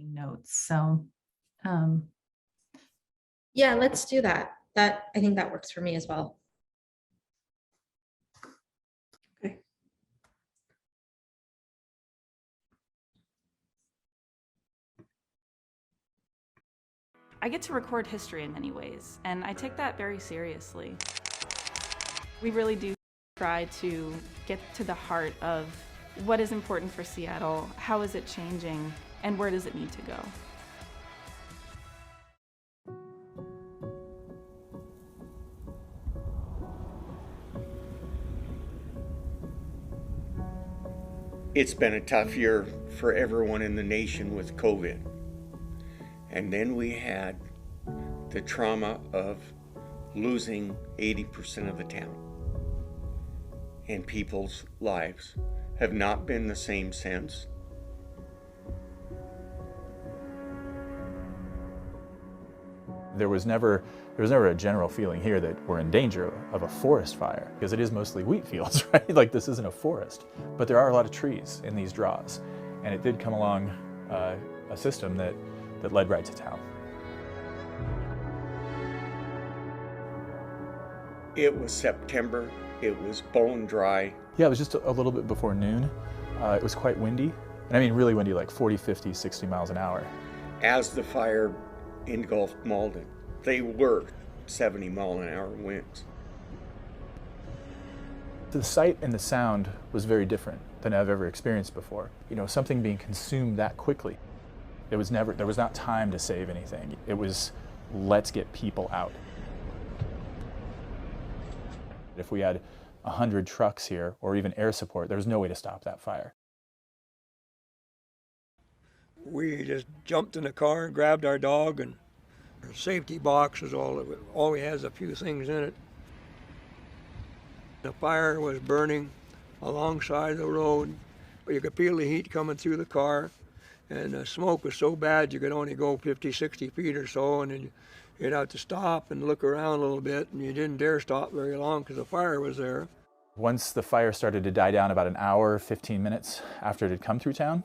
taking notes. So, yeah, let's do that. I think that works for me as well. Okay. I get to record history in many ways, and I take that very seriously. We really do try to get to the heart of what is important for Seattle, how is it changing, and where does it need to go. It's been a tough year for everyone in the nation with COVID. And then we had the trauma of losing 80% of the town. And people's lives have not been the same since. There was never a general feeling here that we're in danger of a forest fire, because it is mostly wheat fields, right? Like, this isn't a forest. But there are a lot of trees in these draws, and it did come along a system that led right to town. It was September, it was bone dry. Yeah, it was just a little bit before noon. It was quite windy, and I mean really windy, like 40, 50, 60 miles an hour. As the fire engulfed Malden, they were 70-mile-an-hour winds. The sight and the sound was very different than I've ever experienced before. You know, something being consumed that quickly. There was not time to save anything. It was, let's get people out. If we had 100 trucks here, or even air support, there was no way to stop that fire. We just jumped in the car and grabbed our dog, and our safety box is all we has a few things in it. The fire was burning alongside the road. You could feel the heat coming through the car, and the smoke was so bad you could only go 50, 60 feet or so, and then you'd have to stop and look around a little bit, and you didn't dare stop very long because the fire was there. Once the fire started to die down, about an hour, 15 minutes after it had come through town,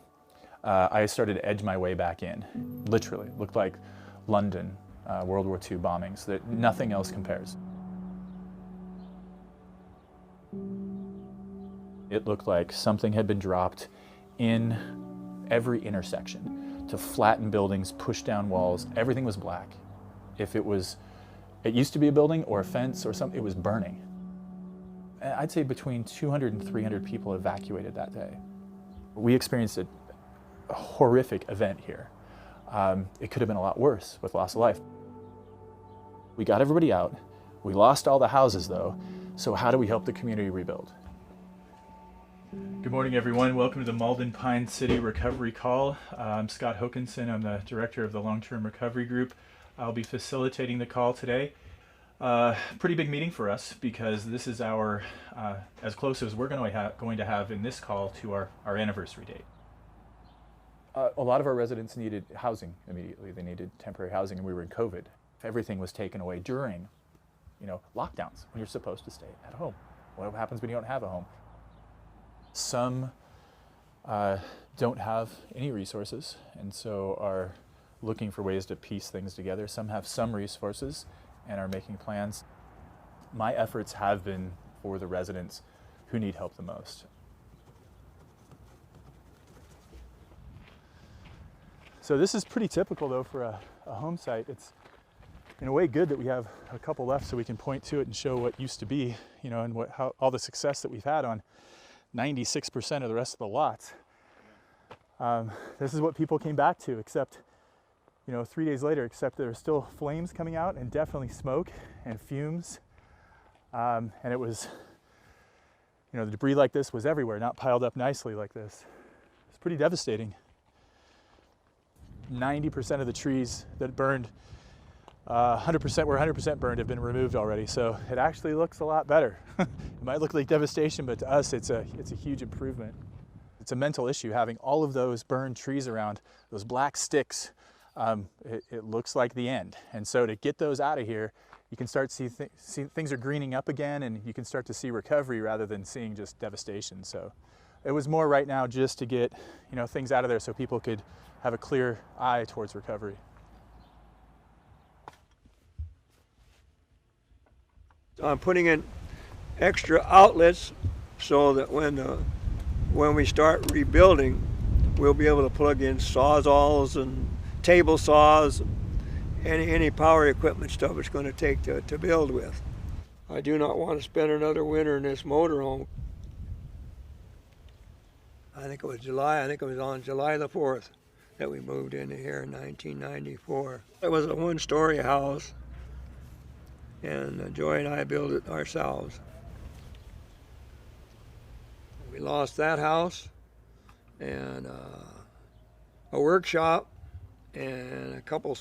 I started to edge my way back in. Literally, looked like London, World War II bombings. That nothing else compares. It looked like something had been dropped in every intersection to flatten buildings, push down walls. Everything was black. If it used to be a building or a fence or something, it was burning. I'd say between 200 and 300 people evacuated that day. We experienced a horrific event here. It could have been a lot worse with loss of life. We got everybody out. We lost all the houses though. So how do we help the community rebuild? Good morning, everyone. Welcome to the Malden Pine City Recovery Call. I'm Scott Hokinson. I'm the director of the Long-Term Recovery Group. I'll be facilitating the call today. Pretty big meeting for us because this is our, as close as we're going to have in this call to our anniversary date. A lot of our residents needed housing immediately. They needed temporary housing, and we were in COVID. Everything was taken away during, lockdowns when you're supposed to stay at home. What happens when you don't have a home? Some don't have any resources, and so are looking for ways to piece things together. Some have some resources and are making plans. My efforts have been for the residents who need help the most. So this is pretty typical though for a home site. It's in a way good that we have a couple left so we can point to it and show what used to be, and how all the success that we've had on 96% of the rest of the lots. This is what people came back to, except 3 days later, except there are still flames coming out and definitely smoke and fumes. And it was, the debris like this was everywhere, not piled up nicely like this. It's pretty devastating. 90% of the trees that burned, 100% burned have been removed already. So it actually looks a lot better. It might look like devastation, but to us, it's a huge improvement. It's a mental issue having all of those burned trees around, those black sticks. It looks like the end. And so to get those out of here, you can start to see things are greening up again, and you can start to see recovery rather than seeing just devastation. So it was more right now just to get things out of there so people could have a clear eye towards recovery. I'm putting in extra outlets so that when we start rebuilding, we'll be able to plug in sawzalls and table saws, any power equipment stuff it's going to take to build with. I do not want to spend another winter in this motorhome. I think it was on July the 4th that we moved into here in 1994. It was a one-story house, and Joy and I built it ourselves. We lost that house and a workshop and a couple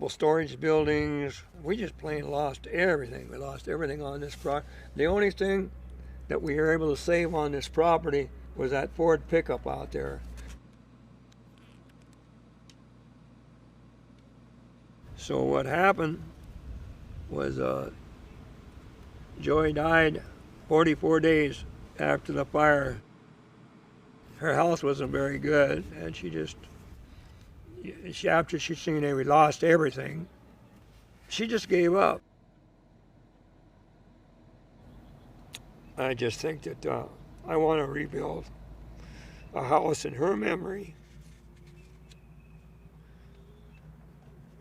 storage buildings. We just plain lost everything. We lost everything on this property. The only thing that we were able to save on this property was that Ford pickup out there. So what happened was Joy died 44 days after the fire. Her health wasn't very good, and after she seen that we lost everything, she just gave up. I just think that I want to rebuild a house in her memory,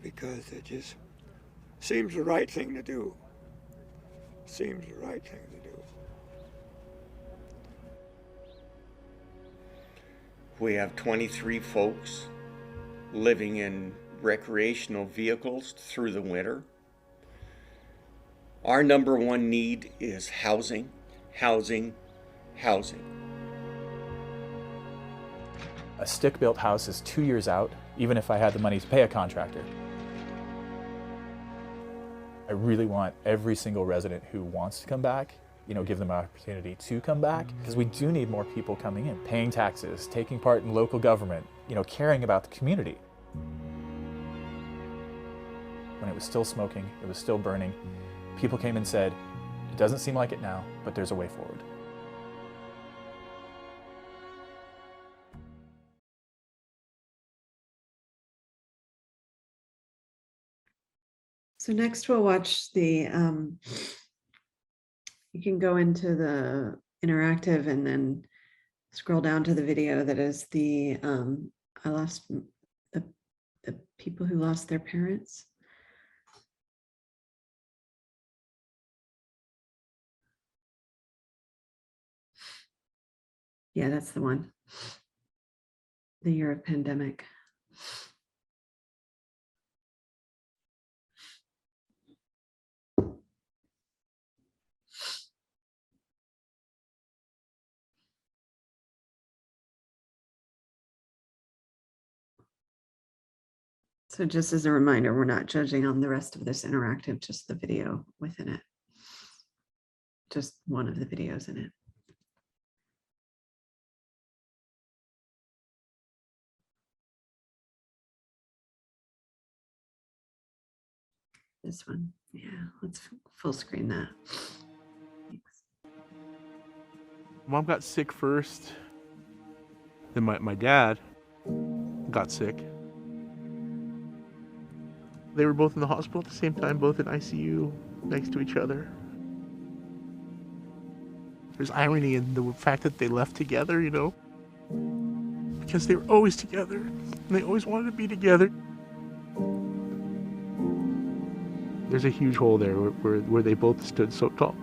because it just seems the right thing to do. Seems the right thing to do. We have 23 folks living in recreational vehicles through the winter. Our number one need is housing, housing, housing. A stick-built house is 2 years out, even if I had the money to pay a contractor. I really want every single resident who wants to come back, give them an opportunity to come back, because we do need more people coming in, paying taxes, taking part in local government, caring about the community. When it was still smoking, it was still burning, people came and said, it doesn't seem like it now, but there's a way forward. So next we'll watch the, you can go into the interactive and then scroll down to the video that is the people who lost their parents. Yeah, that's the one. The year of pandemic. So just as a reminder, we're not judging on the rest of this interactive, just the video within it. Just one of the videos in it. This one, yeah, let's full screen that. Thanks. Mom got sick first, then my dad got sick. They were both in the hospital at the same time, both in ICU, next to each other. There's irony in the fact that they left together, because they were always together, and they always wanted to be together. There's a huge hole there where they both stood so tall.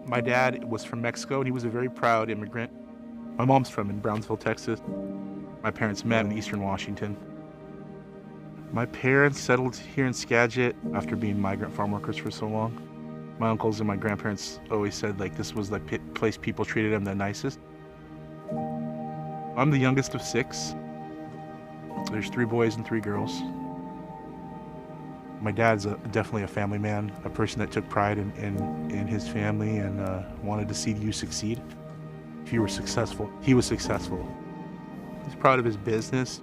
My dad was from Mexico, and he was a very proud immigrant. My mom's from in Brownsville, Texas. My parents met in Eastern Washington. My parents settled here in Skagit after being migrant farm workers for so long. My uncles and my grandparents always said this was the place people treated them the nicest. I'm the youngest of 6. There's 3 boys and 3 girls. My dad's definitely a family man, a person that took pride in his family and wanted to see you succeed. If you were successful, he was successful. He's proud of his business.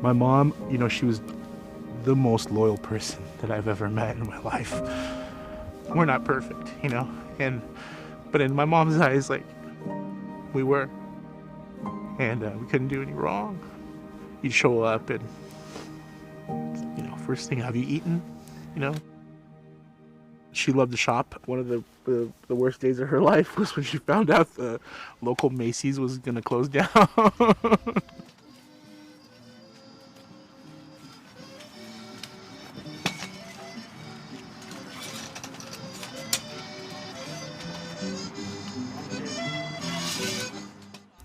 My mom, she was the most loyal person that I've ever met in my life. we're not perfect, you know, but in my mom's eyes, like, we were, and we couldn't do any wrong. You'd show up and, you know, first thing, have you eaten, you know? She loved to shop. One of the worst days of her life was when she found out the local Macy's was gonna close down.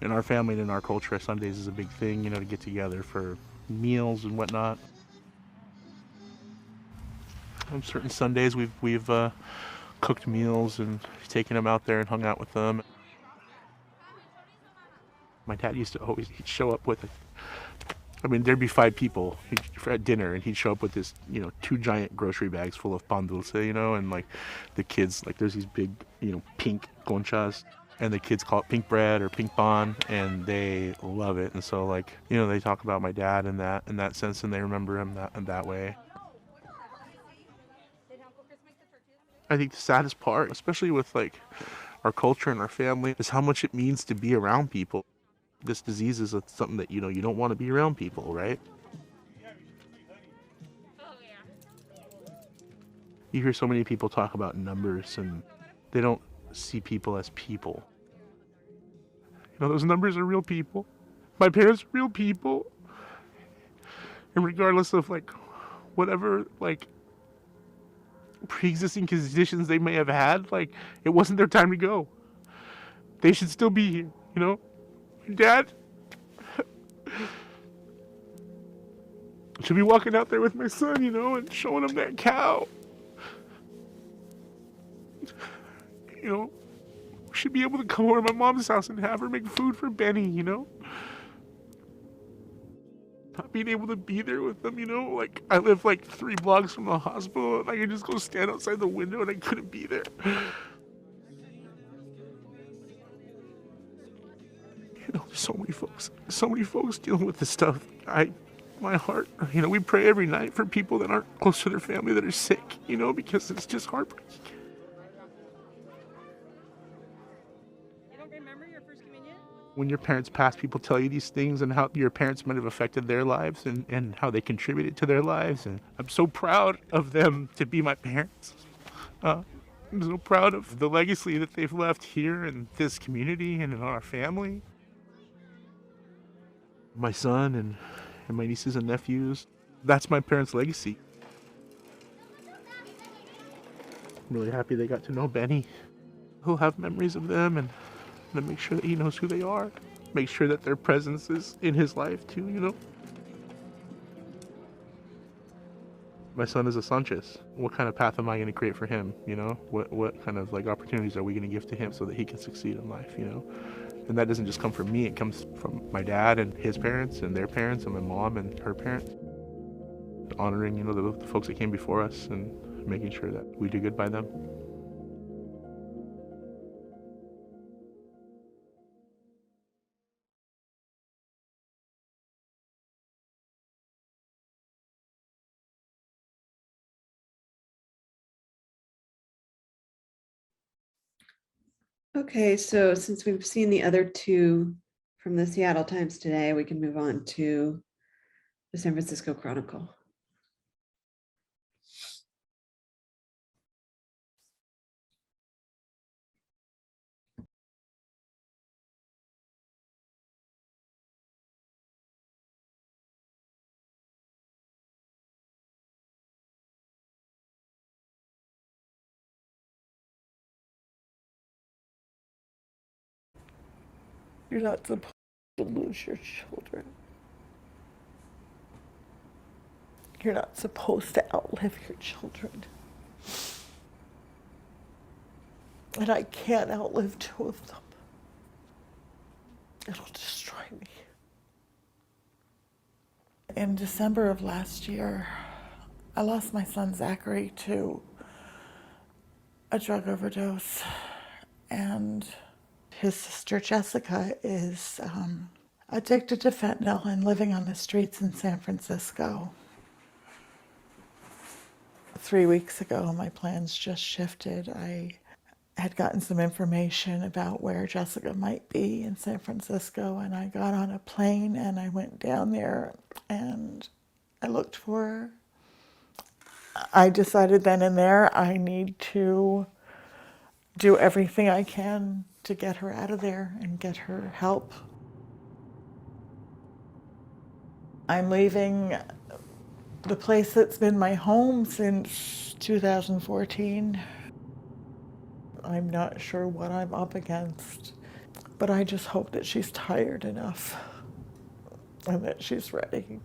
In our family and in our culture, Sundays is a big thing, you know, to get together for meals and whatnot. On certain Sundays, we've cooked meals and taken them out there and hung out with them. My dad used to always, he'd show up with, I mean, there'd be 5 people at dinner, and he'd show up with this, you know, 2 giant grocery bags full of pan dulce, you know, and like the kids, like there's these big, you know, pink conchas, and the kids call it pink bread or pink pan, and they love it. And so, like, you know, they talk about my dad in that sense, and they remember him in that way. I think the saddest part, especially with like our culture and our family, is how much it means to be around people. This disease is something that, you know, you don't want to be around people, right? You hear so many people talk about numbers, and they don't see people as people. You know, those numbers are real people. My parents are real people. And regardless of like whatever like pre-existing conditions they may have had, like, it wasn't their time to go. They should still be here, you know? Dad should be walking out there with my son, you know, and showing him that cow. You know, should be able to come over to my mom's house and have her make food for Benny, you know? Not being able to be there with them, you know? Like, I live like 3 blocks from the hospital, and I could just go stand outside the window and I couldn't be there. You know, there's so many folks dealing with this stuff. My heart, you know, we pray every night for people that aren't close to their family that are sick, you know, because it's just heartbreaking. You don't remember your first communion? When your parents pass, people tell you these things and how your parents might have affected their lives and how they contributed to their lives. And I'm so proud of them to be my parents. I'm so proud of the legacy that they've left here in this community and in our family. My son and my nieces and nephews, that's my parents' legacy. I'm really happy they got to know Benny. He'll have memories of them, and to make sure that he knows who they are. Make sure that their presence is in his life too, you know? My son is a Sanchez. What kind of path am I going to create for him, you know? What kind of like opportunities are we going to give to him so that he can succeed in life, you know? And that doesn't just come from me, it comes from my dad and his parents and their parents and my mom and her parents. Honoring, you know, the folks that came before us and making sure that we do good by them. Okay, so since we've seen the other 2 from the Seattle Times today, we can move on to the San Francisco Chronicle. You're not supposed to lose your children. You're not supposed to outlive your children. And I can't outlive 2 of them. It'll destroy me. In December of last year, I lost my son Zachary to a drug overdose, and his sister Jessica is addicted to fentanyl and living on the streets in San Francisco. 3 weeks ago, my plans just shifted. I had gotten some information about where Jessica might be in San Francisco, and I got on a plane and I went down there and I looked for her. I decided then and there I need to do everything I can to get her out of there and get her help. I'm leaving the place that's been my home since 2014. I'm not sure what I'm up against, but I just hope that she's tired enough and that she's ready.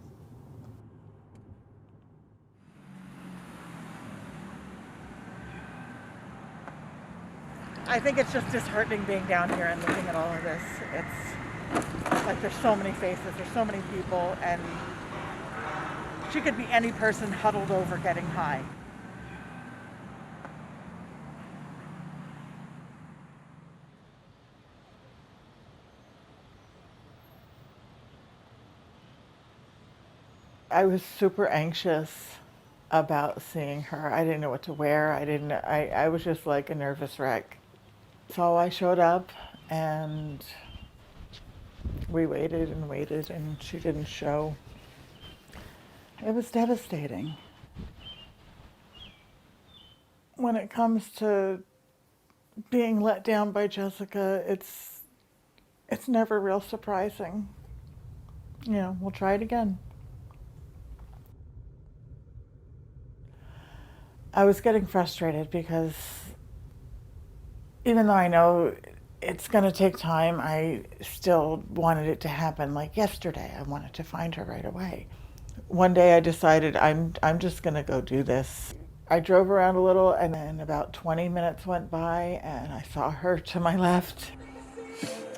I think it's just disheartening being down here and looking at all of this. It's like there's so many faces, there's so many people, and she could be any person huddled over getting high. I was super anxious about seeing her. I didn't know what to wear. I was just like a nervous wreck. So I showed up and we waited and waited and she didn't show. It was devastating. When it comes to being let down by Jessica, it's never real surprising. You know, we'll try it again. I was getting frustrated because even though I know it's going to take time, I still wanted it to happen like yesterday. I wanted to find her right away. One day I decided I'm just going to go do this. I drove around a little and then about 20 minutes went by and I saw her to my left.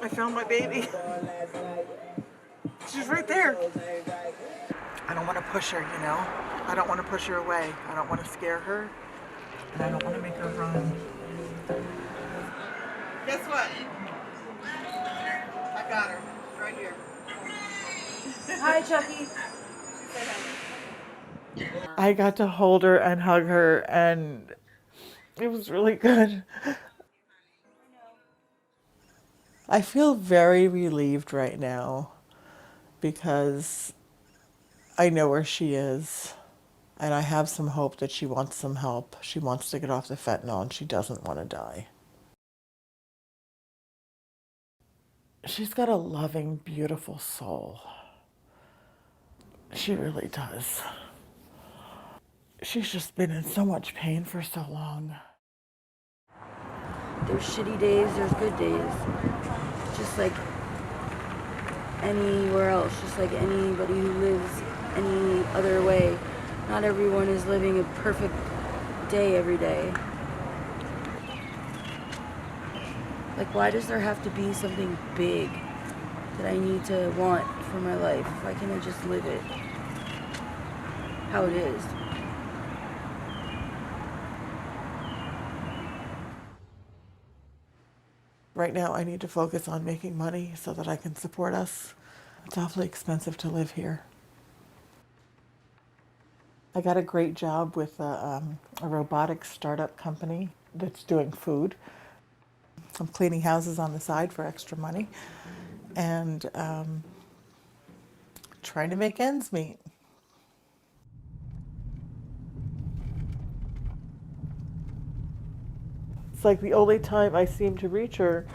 I found my baby. She's right there. I don't want to push her, you know? I don't want to push her away. I don't want to scare her. And I don't want to make her run. Guess what? I got her. Right here. Hi, Chucky. I got to hold her and hug her, and it was really good. I feel very relieved right now because I know where she is, and I have some hope that she wants some help. She wants to get off the fentanyl, and she doesn't want to die. She's got a loving, beautiful soul. She really does. She's just been in so much pain for so long. There's shitty days, there's good days. Just like anywhere else, just like anybody who lives any other way. Not everyone is living a perfect day every day. Like, why does there have to be something big that I need to want for my life? Why can't I just live it how it is? Right now, I need to focus on making money so that I can support us. It's awfully expensive to live here. I got a great job with a robotics startup company that's doing food. I'm cleaning houses on the side for extra money and trying to make ends meet. It's like the only time I seem to reach her,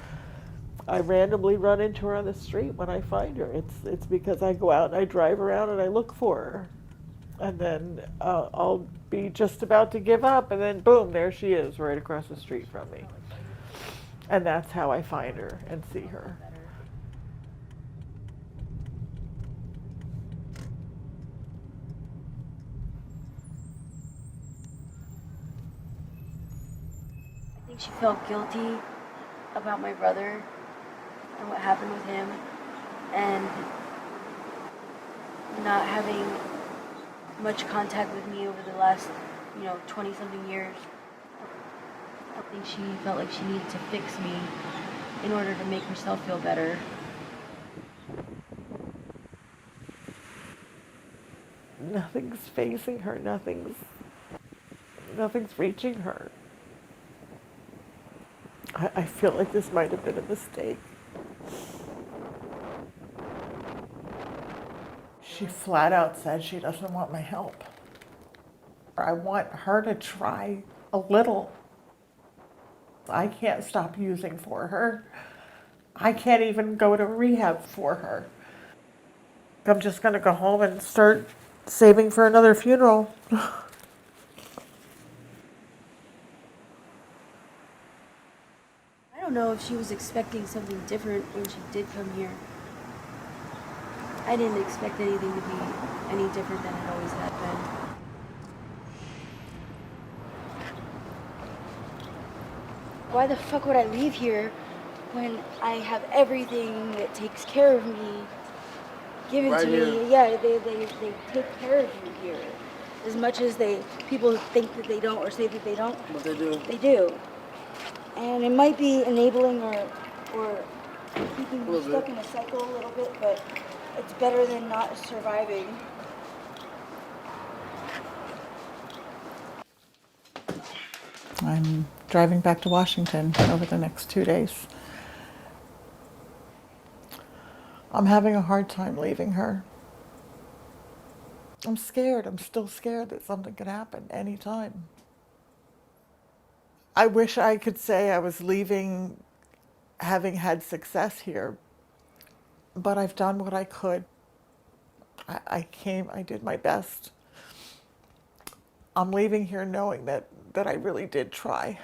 I randomly run into her on the street when I find her. It's because I go out and I drive around and I look for her. And then I'll be just about to give up and then boom, there she is right across the street from me. And that's how I find her and see her. I think she felt guilty about my brother and what happened with him, and not having much contact with me over the last, 20-something years. I think she felt like she needed to fix me in order to make herself feel better. Nothing's facing her, nothing's Nothing's reaching her. I feel like this might have been a mistake. She flat out said she doesn't want my help. I want her to try a little. I can't stop using for her. I can't even go to rehab for her. I'm just gonna go home and start saving for another funeral. I don't know if she was expecting something different when she did come here. I didn't expect anything to be any different than it always had been. Why the fuck would I leave here when I have everything that takes care of me given Right to here. me? Yeah, they take care of you here. As much as people think that they don't or say that they don't. But they do. They do. And it might be enabling or keeping you stuck in a cycle a little bit, but it's better than not surviving. I'm driving back to Washington over the next 2 days. I'm having a hard time leaving her. I'm scared. I'm still scared that something could happen anytime. I wish I could say I was leaving having had success here, but I've done what I could. I did my best. I'm leaving here knowing that I really did try.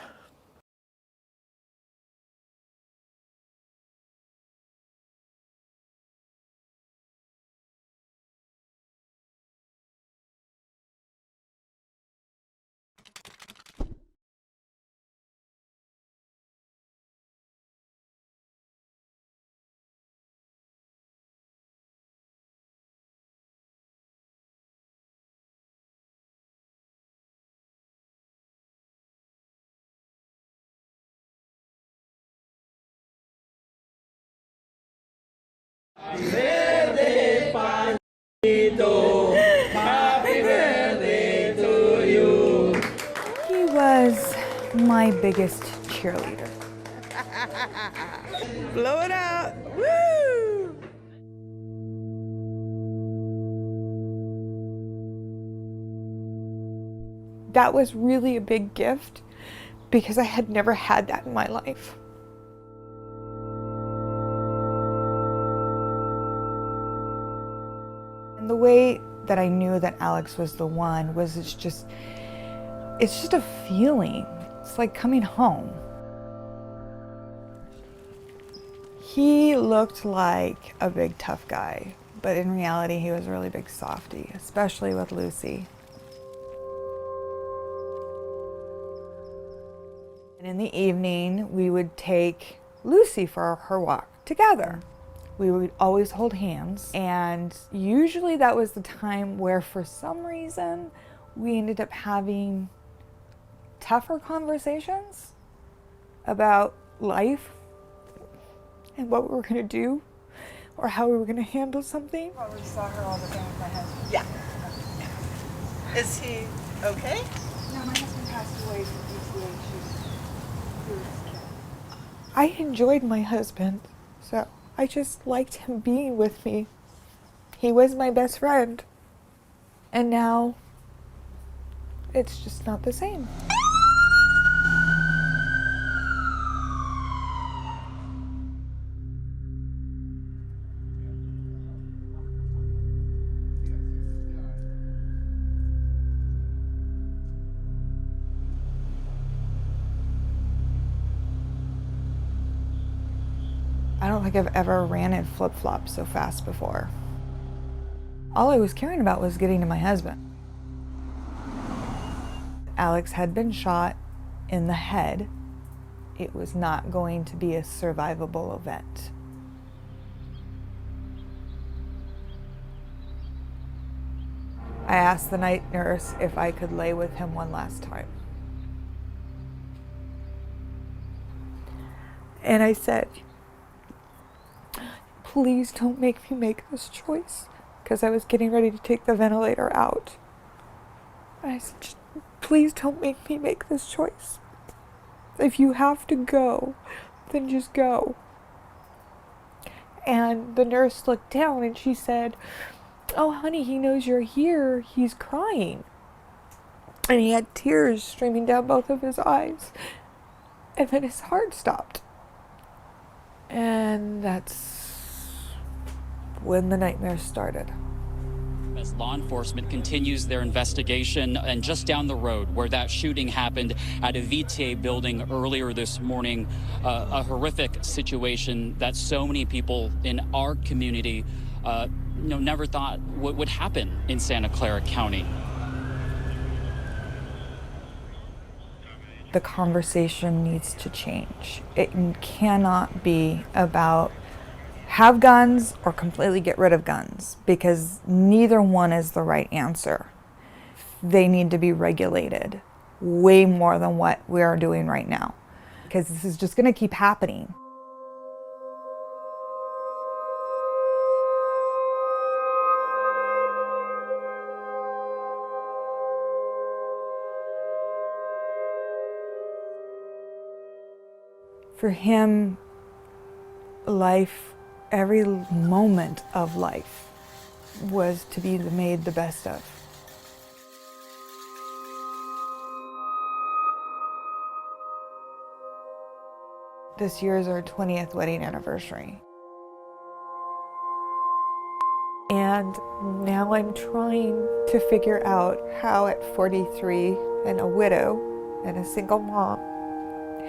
He was my biggest cheerleader. Blow it out. Woo! That was really a big gift because I had never had that in my life. And the way that I knew that Alex was the one was it's just a feeling. It's like coming home. He looked like a big tough guy, but in reality he was a really big softie, especially with Lucy. And in the evening, we would take Lucy for her walk together. We would always hold hands, and usually that was the time where for some reason we ended up having tougher conversations about life and what we were gonna do or how we were gonna handle something. Probably saw her all the time with my husband. Yeah. Is he okay? No, my husband passed away from PTA. I enjoyed my husband, so I just liked him being with me. He was my best friend. And now, it's just not the same. I don't think I've ever ran in flip-flops so fast before. All I was caring about was getting to my husband. Alex had been shot in the head. It was not going to be a survivable event. I asked the night nurse if I could lay with him one last time. And I said, please don't make me make this choice, because I was getting ready to take the ventilator out. And I said, just please don't make me make this choice. If you have to go, then just go. And the nurse looked down and she said, oh, honey, he knows you're here. He's crying. And he had tears streaming down both of his eyes. And then his heart stopped. And that's when the nightmare started. As law enforcement continues their investigation, and just down the road where that shooting happened at a VTA building earlier this morning, a horrific situation that so many people in our community never thought would happen in Santa Clara County. The conversation needs to change. It cannot be about have guns or completely get rid of guns, because neither one is the right answer. They need to be regulated way more than what we are doing right now, because this is just going to keep happening. For him, life, every moment of life was to be made the best of. This year is our 20th wedding anniversary. And now I'm trying to figure out how at 43 and a widow and a single mom,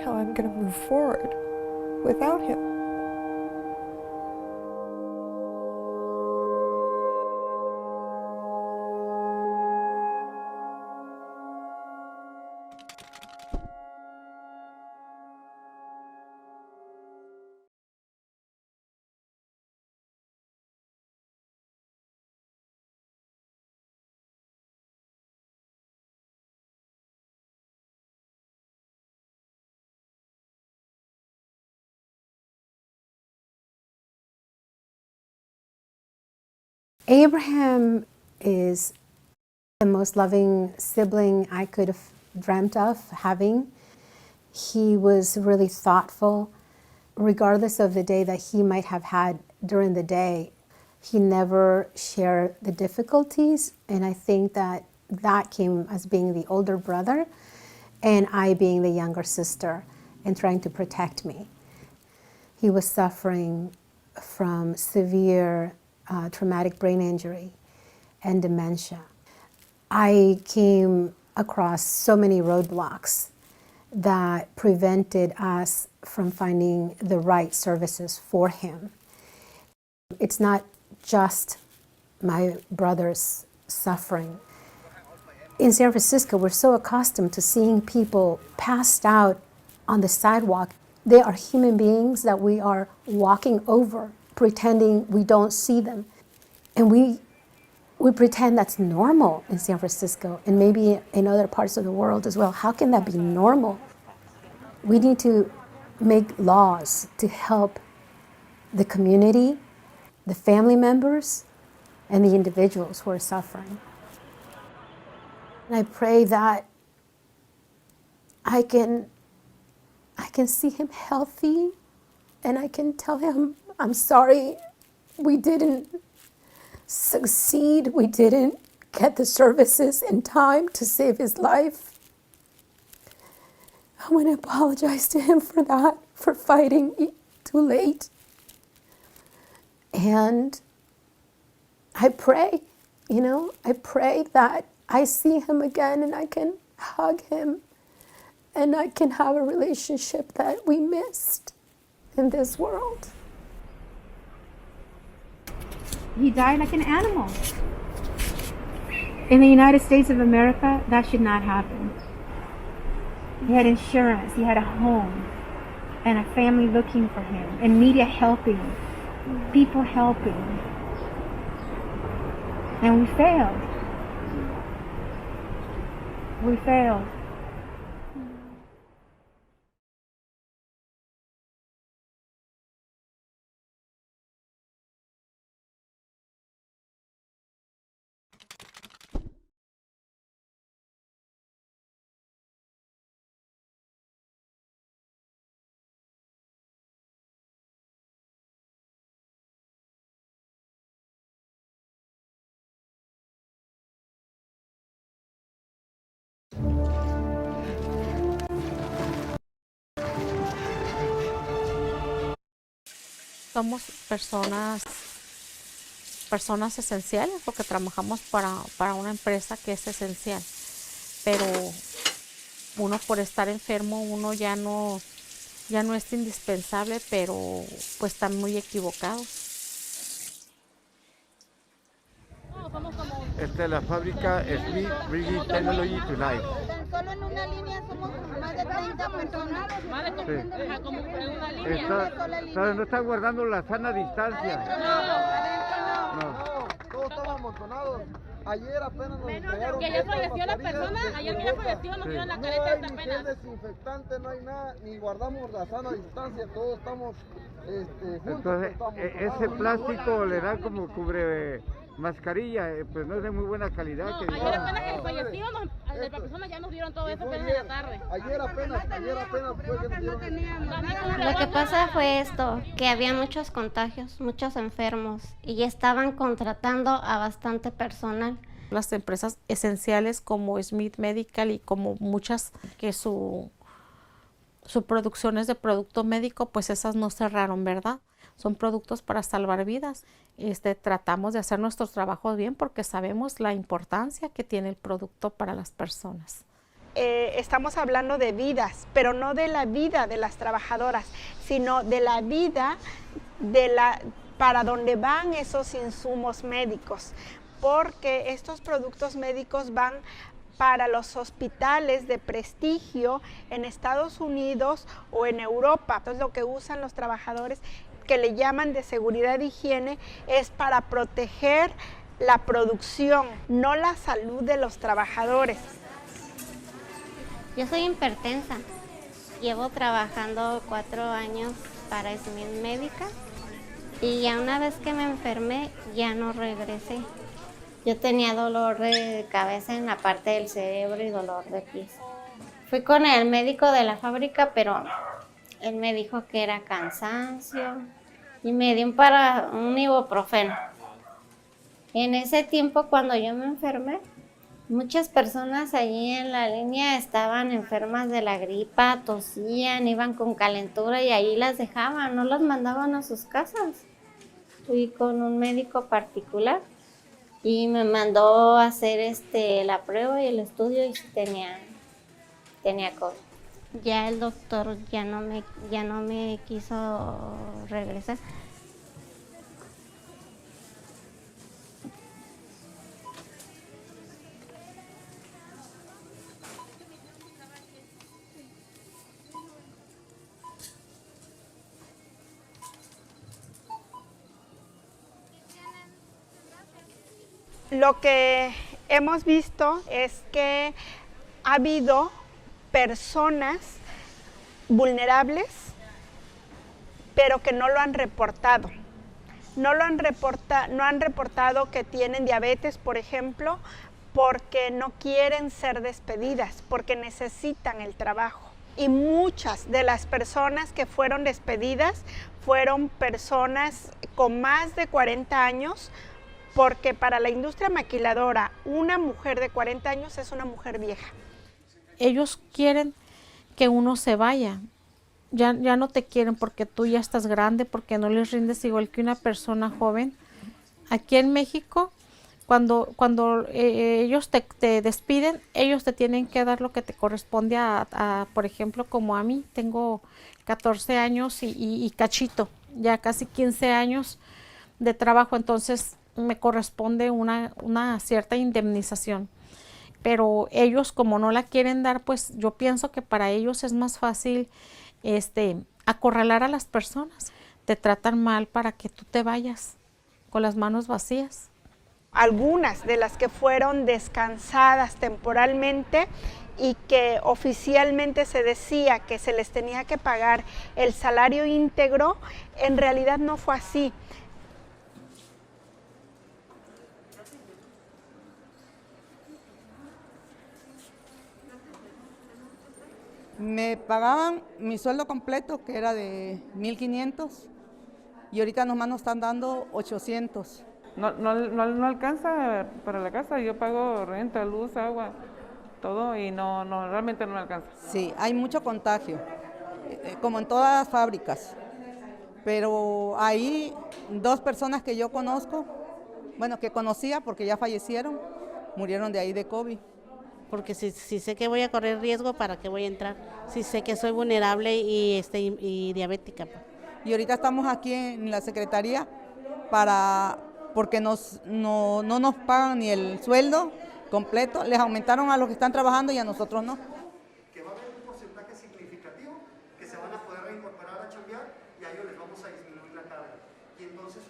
how I'm going to move forward without him. Abraham is the most loving sibling I could have dreamt of having. He was really thoughtful. Regardless of the day that he might have had during the day, he never shared the difficulties, and I think that that came as being the older brother and I being the younger sister and trying to protect me. He was suffering from severe traumatic brain injury and dementia. I came across so many roadblocks that prevented us from finding the right services for him. It's not just my brother's suffering. In San Francisco, we're so accustomed to seeing people passed out on the sidewalk. They are human beings that we are walking over, pretending we don't see them. And we pretend that's normal in San Francisco and maybe in other parts of the world as well. How can that be normal? We need to make laws to help the community, the family members, and the individuals who are suffering. And I pray that I can see him healthy and I can tell him, I'm sorry, we didn't succeed. We didn't get the services in time to save his life. I want to apologize to him for that, for fighting too late. And I pray, I pray that I see him again and I can hug him and I can have a relationship that we missed in this world. He died like an animal. In the United States of America, that should not happen. He had insurance, he had a home, and a family looking for him, and media helping, people helping. And we failed. We failed. Somos personas esenciales porque trabajamos para una empresa que es esencial, pero uno por estar enfermo, uno ya no es indispensable, pero pues están muy equivocados. Esta es la fábrica Smith Bridge Technology Tonight. Solo en una línea somos más de 30 personas. Más de como en una línea. No están guardando la sana distancia. No, todos estamos amontonados. Ayer apenas nos entregaron. Que ayer falleció la persona, ayer que ya falleció nos dieron la careta esta apenas. No hay ni desinfectante, no hay nada, ni guardamos la sana distancia, todos estamos juntos. Entonces, ese plástico le da como cubre mascarilla, pues no es de muy buena calidad. No, ayer apenas que falleció, la persona ya nos dieron todo eso apenas en la tarde. Ayer apenas fue que nos dieron. Lo que pasa fue esto, que había muchos contagios, muchos enfermos y estaban contratando a bastante personal. Las empresas esenciales como Smith Medical y como muchas que su producción es de producto médico, pues esas no cerraron, ¿verdad? Son productos para salvar vidas. Tratamos de hacer nuestros trabajos bien porque sabemos la importancia que tiene el producto para las personas. Estamos hablando de vidas, pero no de la vida de las trabajadoras, sino de la vida para donde van esos insumos médicos, porque estos productos médicos van para los hospitales de prestigio en Estados Unidos o en Europa. Entonces lo que usan los trabajadores, que le llaman de seguridad e higiene, es para proteger la producción, no la salud de los trabajadores. Yo soy hipertensa, llevo trabajando 4 años para Smith Medical y ya una vez que me enfermé ya no regresé. Yo tenía dolor de cabeza en la parte del cerebro y dolor de pies. Fui con el médico de la fábrica, pero él me dijo que era cansancio y me dio un ibuprofeno. En ese tiempo, cuando yo me enfermé, muchas personas allí en la línea estaban enfermas de la gripa, tosían, iban con calentura y ahí las dejaban, no las mandaban a sus casas. Fui con un médico particular y me mandó a hacer la prueba y el estudio y tenía COVID. Ya el doctor ya no me quiso regresar. Lo que hemos visto es que ha habido personas vulnerables, pero que no lo han reportado. No han reportado que tienen diabetes, por ejemplo, porque no quieren ser despedidas, porque necesitan el trabajo. Y muchas de las personas que fueron despedidas fueron personas con más de 40 años, porque para la industria maquiladora, una mujer de 40 años es una mujer vieja. Ellos quieren que uno se vaya. Ya no te quieren porque tú ya estás grande, porque no les rindes igual que una persona joven. Aquí en México, cuando ellos te despiden, ellos te tienen que dar lo que te corresponde por ejemplo, como a mí, tengo 14 años y cachito, ya casi 15 años de trabajo, entonces me corresponde una cierta indemnización. Pero ellos, como no la quieren dar, pues yo pienso que para ellos es más fácil acorralar a las personas. Te tratan mal para que tú te vayas con las manos vacías. Algunas de las que fueron descansadas temporalmente y que oficialmente se decía que se les tenía que pagar el salario íntegro, en realidad no fue así. Me pagaban mi sueldo completo, que era de 1,500, y ahorita nomás nos están dando 800. No alcanza para la casa, yo pago renta, luz, agua, todo, y realmente no me alcanza. Sí, hay mucho contagio, como en todas las fábricas. Pero ahí 2 personas que yo conozco, bueno, que conocía porque ya fallecieron, murieron de ahí de COVID. Porque si sé que voy a correr riesgo, ¿para qué voy a entrar? Si sé que soy vulnerable y diabética. Y ahorita estamos aquí en la secretaría porque no nos pagan ni el sueldo completo, les aumentaron a los que están trabajando y a nosotros no. Que va a haber un porcentaje significativo que se van a poder reincorporar a chambear y a ellos les vamos a disminuir la carga. Y entonces,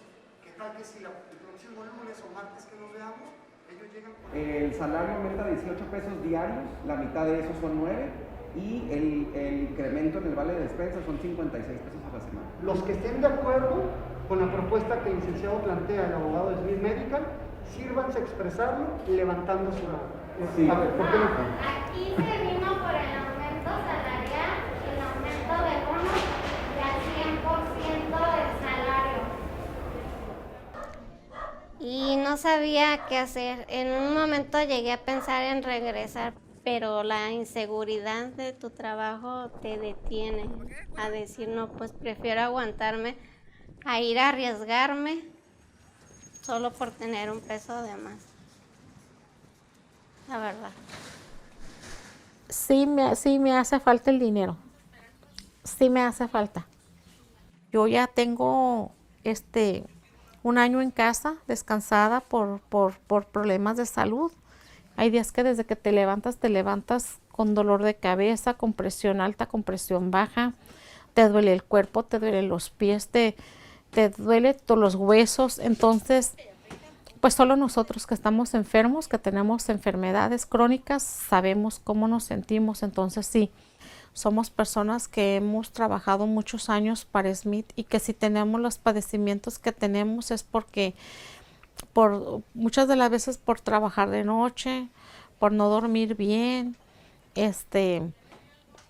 ¿qué tal que si el próximo lunes o martes que nos veamos, ellos llegan con... El salario aumenta 18 pesos diarios, la mitad de eso son 9, y el incremento en el vale de despensa son 56 pesos a la semana. Los que estén de acuerdo con la propuesta que el licenciado plantea, el abogado de Smith Medical, sírvanse a expresarlo levantando su mano. Sí. A ver, ¿por qué no? Aquí se vino por el aumento salarial, el aumento de bonos y al 100% del salario. Y no sabía qué hacer. En un momento llegué a pensar en regresar, pero la inseguridad de tu trabajo te detiene a decir, no, pues prefiero aguantarme a ir a arriesgarme solo por tener un peso de más. La verdad. Sí me hace falta el dinero. Sí me hace falta. Yo ya tengo un año en casa descansada por problemas de salud. Hay días que desde que te levantas con dolor de cabeza, con presión alta, con presión baja, te duele el cuerpo, te duelen los pies, te duele todos los huesos. Entonces, pues solo nosotros que estamos enfermos, que tenemos enfermedades crónicas, sabemos cómo nos sentimos. Entonces sí, somos personas que hemos trabajado muchos años para Smith y que si tenemos los padecimientos que tenemos es porque muchas de las veces por trabajar de noche, por no dormir bien,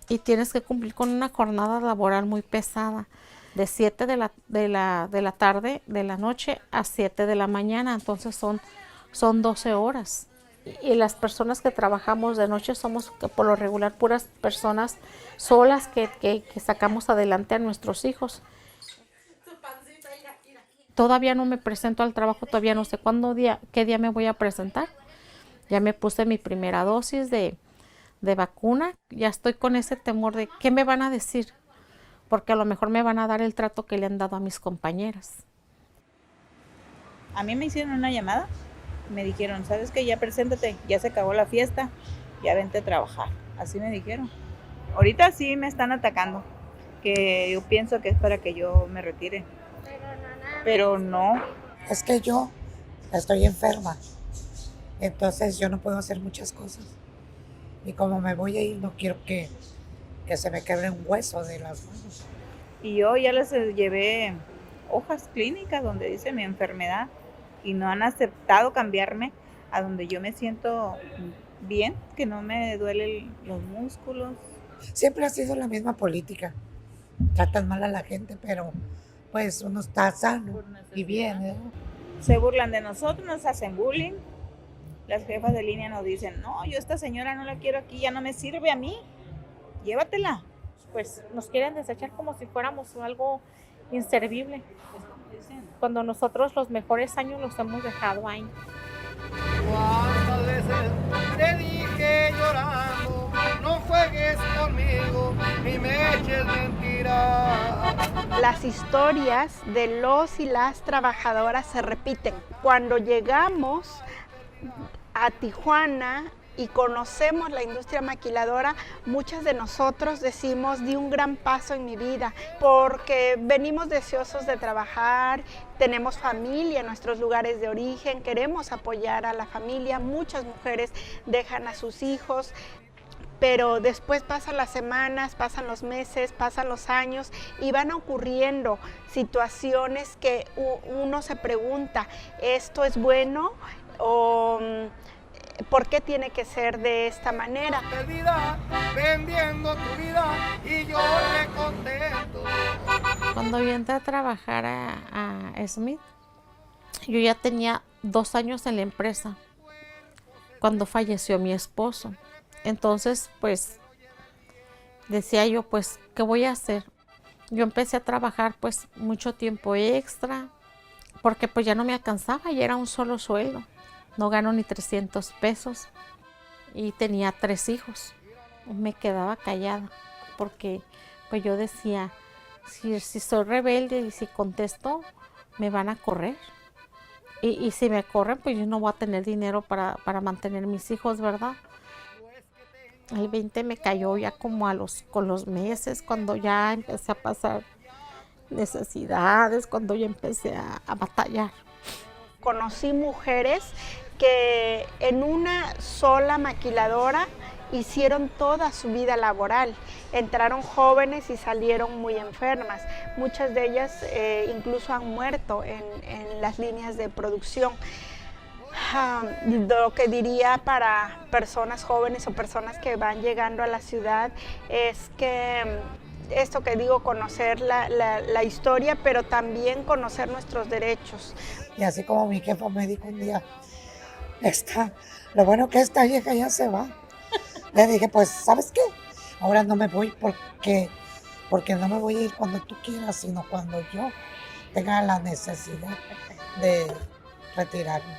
y tienes que cumplir con una jornada laboral muy pesada, de 7 de la tarde, de la noche a 7 de la mañana, entonces son 12 horas. Y las personas que trabajamos de noche somos por lo regular puras personas solas que sacamos adelante a nuestros hijos. Todavía no me presento al trabajo, todavía no sé qué día me voy a presentar. Ya me puse mi primera dosis de vacuna, ya estoy con ese temor de qué me van a decir, porque a lo mejor me van a dar el trato que le han dado a mis compañeras. A mí me hicieron una llamada, me dijeron, ¿sabes qué? Ya preséntate, ya se acabó la fiesta, ya vente a trabajar. Así me dijeron. Ahorita sí me están atacando, que yo pienso que es para que yo me retire. Pero no. Es que yo estoy enferma, entonces yo no puedo hacer muchas cosas. Y como me voy a ir, no quiero que se me quebre un hueso de las manos. Y yo ya les llevé hojas clínicas donde dice mi enfermedad y no han aceptado cambiarme a donde yo me siento bien, que no me duelen los músculos. Siempre ha sido la misma política. Tratan mal a la gente, pero pues uno está sano y bien, ¿eh? Se burlan de nosotros, nos hacen bullying. Las jefas de línea nos dicen, no, yo esta señora no la quiero aquí, ya no me sirve a mí, llévatela. Pues nos quieren desechar como si fuéramos algo inservible, cuando nosotros los mejores años los hemos dejado ahí. ¿Cuántas veces te dije llorando, no juegues conmigo, ni me eches mentiras? Las historias de los y las trabajadoras se repiten. Cuando llegamos a Tijuana y conocemos la industria maquiladora, muchas de nosotros decimos, di un gran paso en mi vida, porque venimos deseosos de trabajar, tenemos familia en nuestros lugares de origen, queremos apoyar a la familia, muchas mujeres dejan a sus hijos, pero después pasan las semanas, pasan los meses, pasan los años y van ocurriendo situaciones que uno se pregunta, ¿esto es bueno o por qué tiene que ser de esta manera? Vendiendo tu vida y yo le contento. Cuando yo entré a trabajar a Smith, yo ya tenía 2 años en la empresa cuando falleció mi esposo. Entonces, pues, decía yo, pues, ¿qué voy a hacer? yo empecé a trabajar pues mucho tiempo extra, porque pues ya no me alcanzaba, ya era un solo sueldo. No gano ni 300 pesos y tenía 3 hijos. Me quedaba callada porque pues yo decía, si soy rebelde y si contesto, me van a correr. Y si me corren, pues yo no voy a tener dinero para mantener mis hijos, ¿verdad? El 20 me cayó ya como con los meses, cuando ya empecé a pasar necesidades, cuando ya empecé a batallar. Conocí mujeres que en una sola maquiladora hicieron toda su vida laboral. Entraron jóvenes y salieron muy enfermas. Muchas de ellas incluso han muerto en las líneas de producción. Lo que diría para personas jóvenes o personas que van llegando a la ciudad es que esto que digo, conocer la historia, pero también conocer nuestros derechos. Y así como mi jefa me dijo un día, lo bueno que esta vieja ya se va. Le dije, pues, ¿sabes qué? Ahora no me voy porque no me voy a ir cuando tú quieras, sino cuando yo tenga la necesidad de retirarme.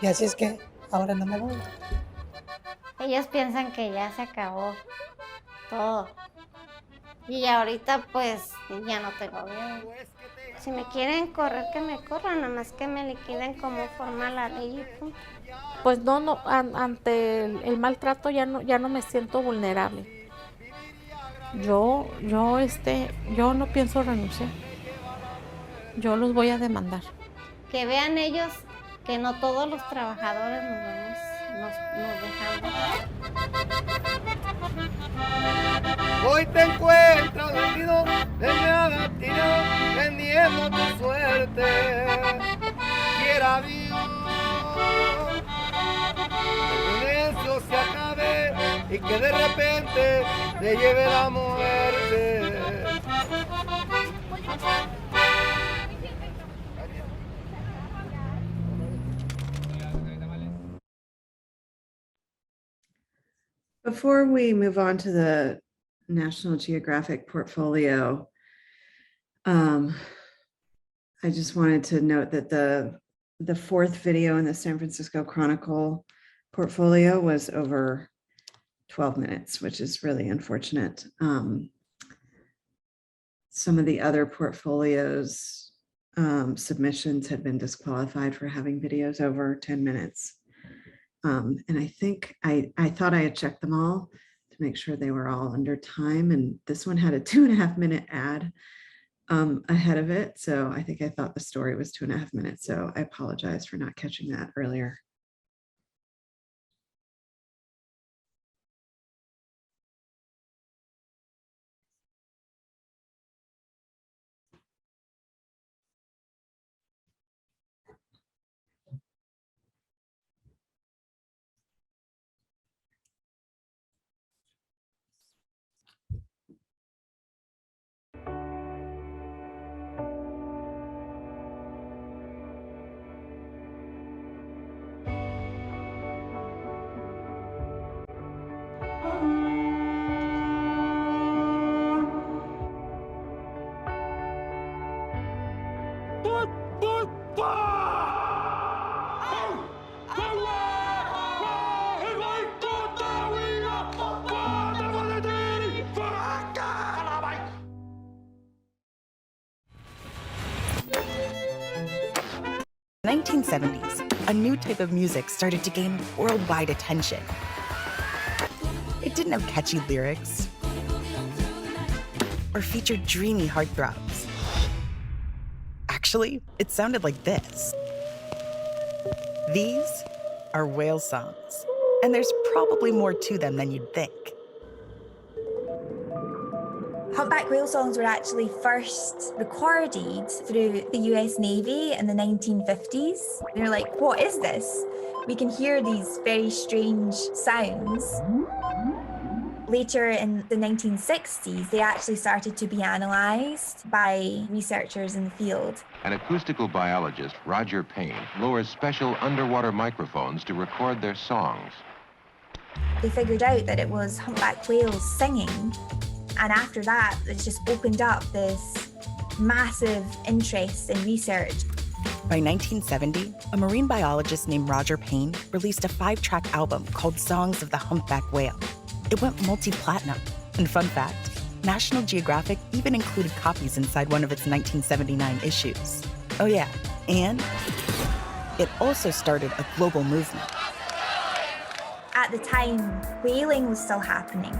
Y así es que ahora no me voy. Ellos piensan que ya se acabó todo. Y ahorita pues ya no tengo miedo. Si me quieren correr, que me corran, nada más que me liquiden como forma la ley. Pues no, ante el maltrato ya no me siento vulnerable. Yo no pienso renunciar. Yo los voy a demandar. Que vean ellos que no todos los trabajadores nos dejamos. Hoy te encuentras dormido de nada tirado, vendiendo tu suerte. Quiera Dios que con eso se acabe y que de repente te lleve la muerte. Before we move on to the National Geographic portfolio, I just wanted to note that the fourth video in the San Francisco Chronicle portfolio was over 12 minutes, which is really unfortunate. Some of the other portfolios submissions had been disqualified for having videos over 10 minutes. And I think I thought I had checked them all to make sure they were all under time. And this one had a 2.5 minute ad ahead of it. So I think I thought the story was 2.5 minutes. So I apologize for not catching that earlier. In the 1970s, a new type of music started to gain worldwide attention. It didn't have catchy lyrics or featured dreamy heartthrobs. Actually, it sounded like this. These are whale songs, and there's probably more to them than you'd think. Humpback whale songs were actually first recorded through the US Navy in the 1950s. They're like, what is this? We can hear these very strange sounds. Later in the 1960s, they actually started to be analysed by researchers in the field. An acoustical biologist, Roger Payne, lowers special underwater microphones to record their songs. They figured out that it was humpback whales singing, And after that, it's just opened up this massive interest in research. By 1970, a marine biologist named Roger Payne released a 5-track album called Songs of the Humpback Whale. It went multi-platinum. And fun fact, National Geographic even included copies inside one of its 1979 issues. Oh yeah, and it also started a global movement. At the time, whaling was still happening.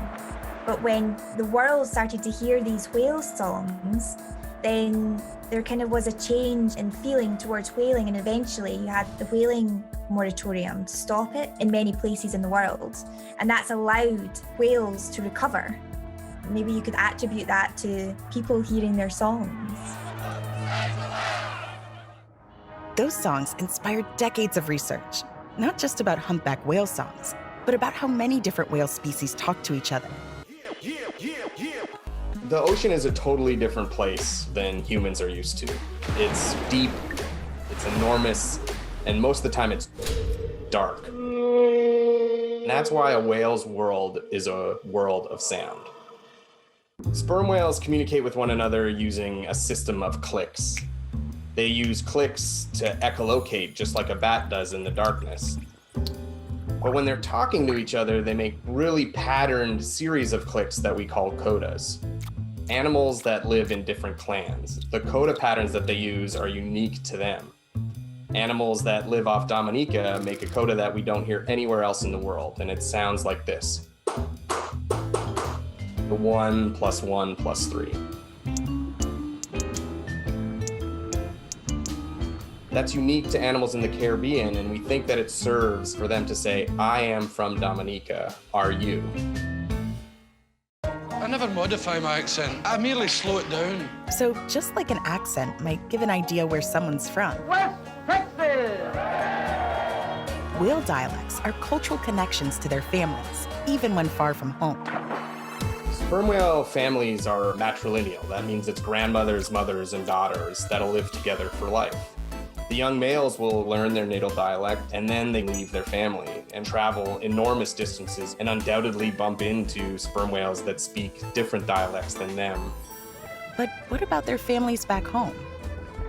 But when the world started to hear these whale songs, then there kind of was a change in feeling towards whaling, and eventually you had the whaling moratorium to stop it in many places in the world. And that's allowed whales to recover. Maybe you could attribute that to people hearing their songs. Those songs inspired decades of research, not just about humpback whale songs, but about how many different whale species talk to each other. The ocean is a totally different place than humans are used to. It's deep, it's enormous, and most of the time it's dark. And that's why a whale's world is a world of sound. Sperm whales communicate with one another using a system of clicks. They use clicks to echolocate just like a bat does in the darkness. But when they're talking to each other, they make really patterned series of clicks that we call codas. Animals that live in different clans, the coda patterns that they use are unique to them. Animals that live off Dominica make a coda that we don't hear anywhere else in the world, and it sounds like this. The 1 + 1 + 3. That's unique to animals in the Caribbean, and we think that it serves for them to say, I am from Dominica, are you? I never modify my accent, I merely slow it down. So just like an accent might give an idea where someone's from, West Texas! whale dialects are cultural connections to their families, even when far from home. Sperm whale families are matrilineal. That means it's grandmothers, mothers, and daughters that'll live together for life. The young males will learn their natal dialect, and then they leave their family and travel enormous distances and undoubtedly bump into sperm whales that speak different dialects than them. But what about their families back home?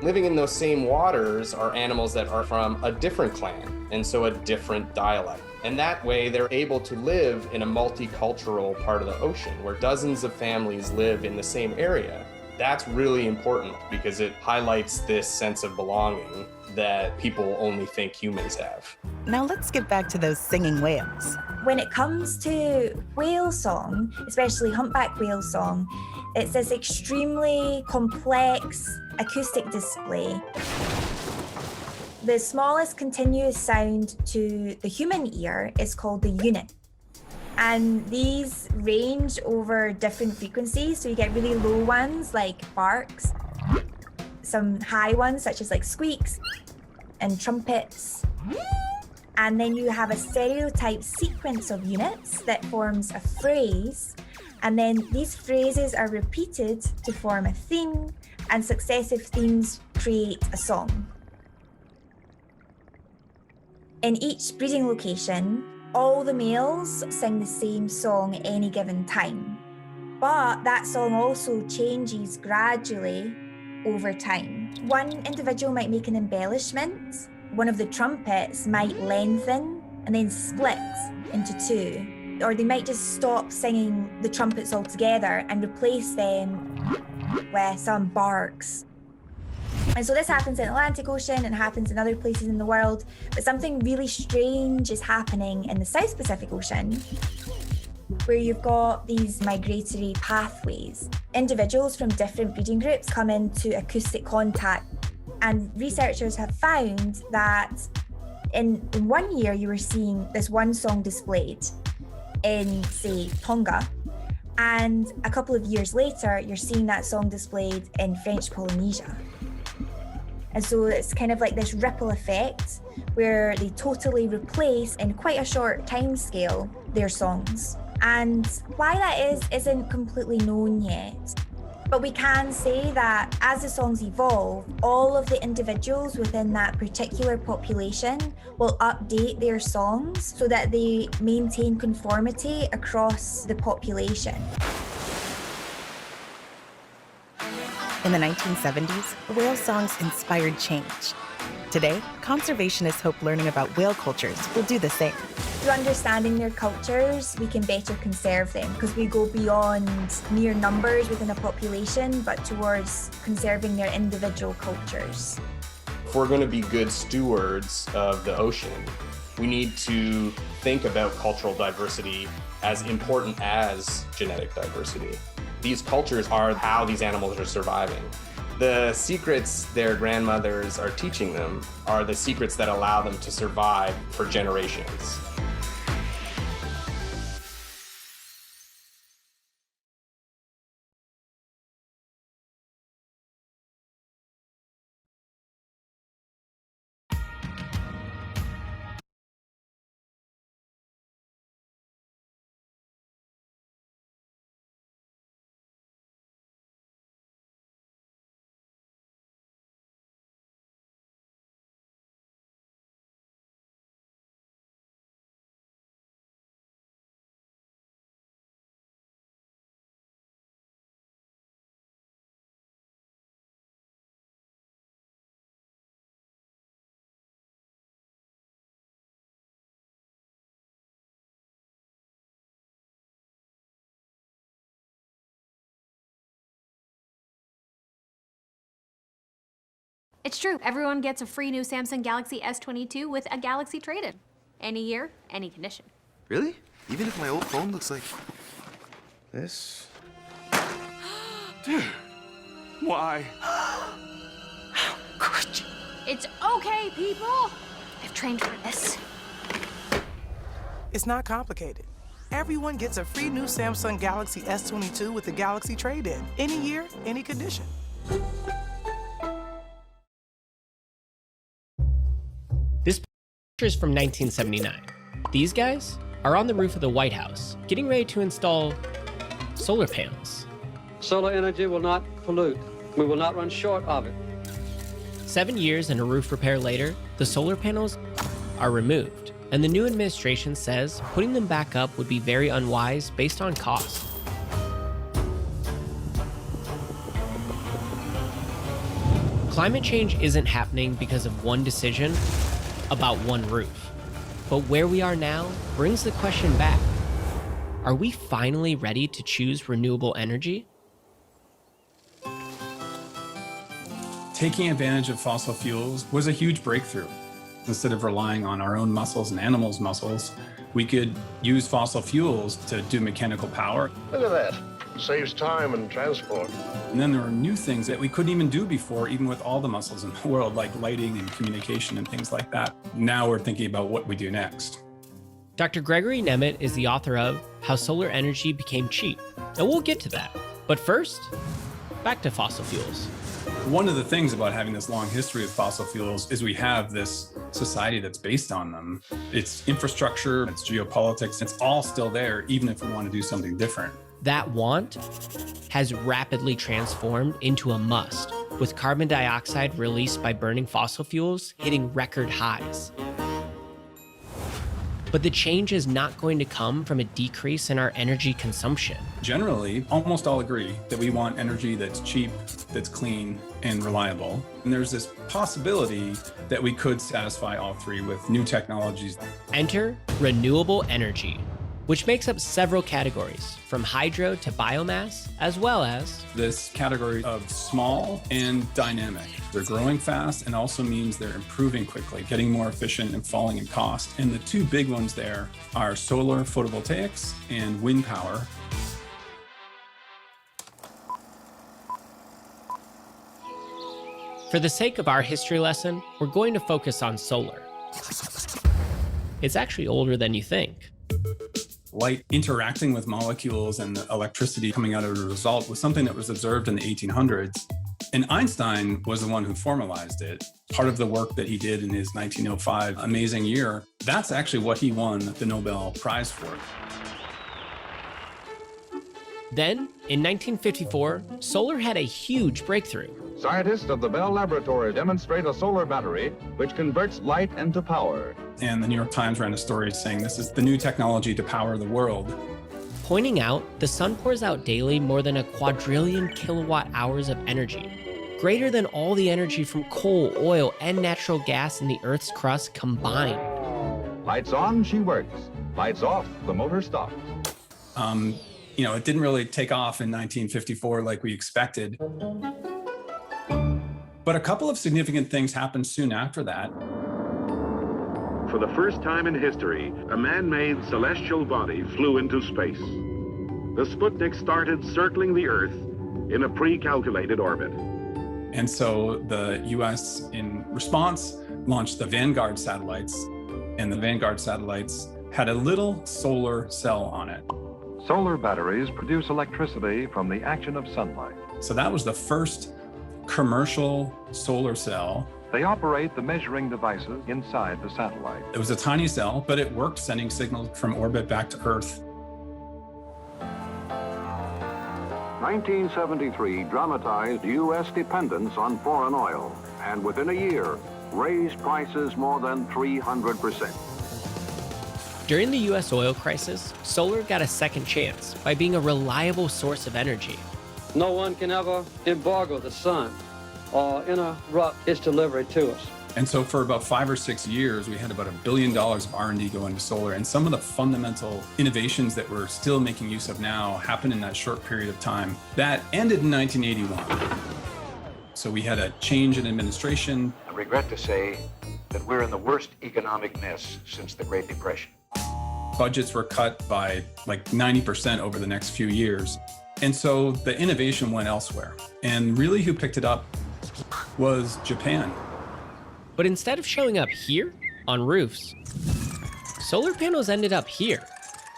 Living in those same waters are animals that are from a different clan, and so a different dialect. And that way they're able to live in a multicultural part of the ocean where dozens of families live in the same area. That's really important because it highlights this sense of belonging that people only think humans have. Now let's get back to those singing whales. When it comes to whale song, especially humpback whale song, it's this extremely complex acoustic display. The smallest continuous sound to the human ear is called the unit. And these range over different frequencies. So you get really low ones like barks, some high ones such as like squeaks and trumpets. And then you have a stereotype sequence of units that forms a phrase. And then these phrases are repeated to form a theme, and successive themes create a song. In each breeding location, all the males sing the same song at any given time, but that song also changes gradually over time. One individual might make an embellishment. One of the trumpets might lengthen and then split into two, or they might just stop singing the trumpets altogether and replace them with some barks. And so this happens in the Atlantic Ocean and happens in other places in the world, but something really strange is happening in the South Pacific Ocean, where you've got these migratory pathways. Individuals from different breeding groups come into acoustic contact, and researchers have found that in 1 year you were seeing this one song displayed in, say, Tonga, and a couple of years later you're seeing that song displayed in French Polynesia. And so it's kind of like this ripple effect where they totally replace, in quite a short time scale, their songs. And why that isn't completely known yet. But we can say that as the songs evolve, all of the individuals within that particular population will update their songs so that they maintain conformity across the population. In the 1970s, whale songs inspired change. Today, conservationists hope learning about whale cultures will do the same. Through understanding their cultures, we can better conserve them because we go beyond mere numbers within a population, but towards conserving their individual cultures. If we're going to be good stewards of the ocean, we need to think about cultural diversity as important as genetic diversity. These cultures are how these animals are surviving. The secrets their grandmothers are teaching them are the secrets that allow them to survive for generations. It's true. Everyone gets a free new Samsung Galaxy S22 with a Galaxy trade-in. Any year, any condition. Really? Even if my old phone looks like this? Dude, why? How could you? It's okay, people. I've trained for this. It's not complicated. Everyone gets a free new Samsung Galaxy S22 with the Galaxy trade-in. Any year, any condition. This picture is from 1979. These guys are on the roof of the White House, getting ready to install solar panels. Solar energy will not pollute. We will not run short of it. 7 years and a roof repair later, the solar panels are removed, and the new administration says putting them back up would be very unwise based on cost. Climate change isn't happening because of one decision about one roof. But where we are now brings the question back. Are we finally ready to choose renewable energy? Taking advantage of fossil fuels was a huge breakthrough. Instead of relying on our own muscles and animals' muscles, we could use fossil fuels to do mechanical power. Look at that. Saves time and transport. And then there are new things that we couldn't even do before, even with all the muscles in the world, like lighting and communication and things like that. Now we're thinking about what we do next. Dr. Gregory Nemeth is the author of How Solar Energy Became Cheap, and we'll get to that. But first, back to fossil fuels. One of the things about having this long history of fossil fuels is we have this society that's based on them. It's infrastructure, it's geopolitics, it's all still there, even if we want to do something different. That want has rapidly transformed into a must, with carbon dioxide released by burning fossil fuels hitting record highs. But the change is not going to come from a decrease in our energy consumption. Generally, almost all agree that we want energy that's cheap, that's clean, and reliable. And there's this possibility that we could satisfy all three with new technologies. Enter renewable energy, which makes up several categories, from hydro to biomass, as well as this category of small and dynamic. They're growing fast and also means they're improving quickly, getting more efficient and falling in cost. And the two big ones there are solar photovoltaics and wind power. For the sake of our history lesson, we're going to focus on solar. It's actually older than you think. Light interacting with molecules and the electricity coming out as a result was something that was observed in the 1800s. And Einstein was the one who formalized it. Part of the work that he did in his 1905 amazing year, that's actually what he won the Nobel Prize for. Then, in 1954, solar had a huge breakthrough. Scientists of the Bell Laboratory demonstrate a solar battery which converts light into power. And the New York Times ran a story saying this is the new technology to power the world. pointing out the sun pours out daily more than a quadrillion kilowatt hours of energy, greater than all the energy from coal, oil, and natural gas in the Earth's crust combined. Lights on, she works. Lights off, the motor stops. It didn't really take off in 1954 like we expected. But a couple of significant things happened soon after that. For the first time in history, a man-made celestial body flew into space. The Sputnik started circling the Earth in a pre-calculated orbit. And so the US, in response, launched the Vanguard satellites. And the Vanguard satellites had a little solar cell on it. Solar batteries produce electricity from the action of sunlight. So that was the first commercial solar cell. They operate the measuring devices inside the satellite. It was a tiny cell, but it worked, sending signals from orbit back to Earth. 1973 dramatized U.S. dependence on foreign oil, and within a year, raised prices more than 300%. During the US oil crisis, solar got a second chance by being a reliable source of energy. No one can ever embargo the sun or interrupt its delivery to us. And so for about 5 or 6 years, we had about $1 billion of R&D go into solar. And some of the fundamental innovations that we're still making use of now happened in that short period of time. That ended in 1981. So we had a change in administration. I regret to say that we're in the worst economic mess since the Great Depression. Budgets were cut by like 90% over the next few years. And so the innovation went elsewhere. And really who picked it up was Japan. But instead of showing up here on roofs, solar panels ended up here.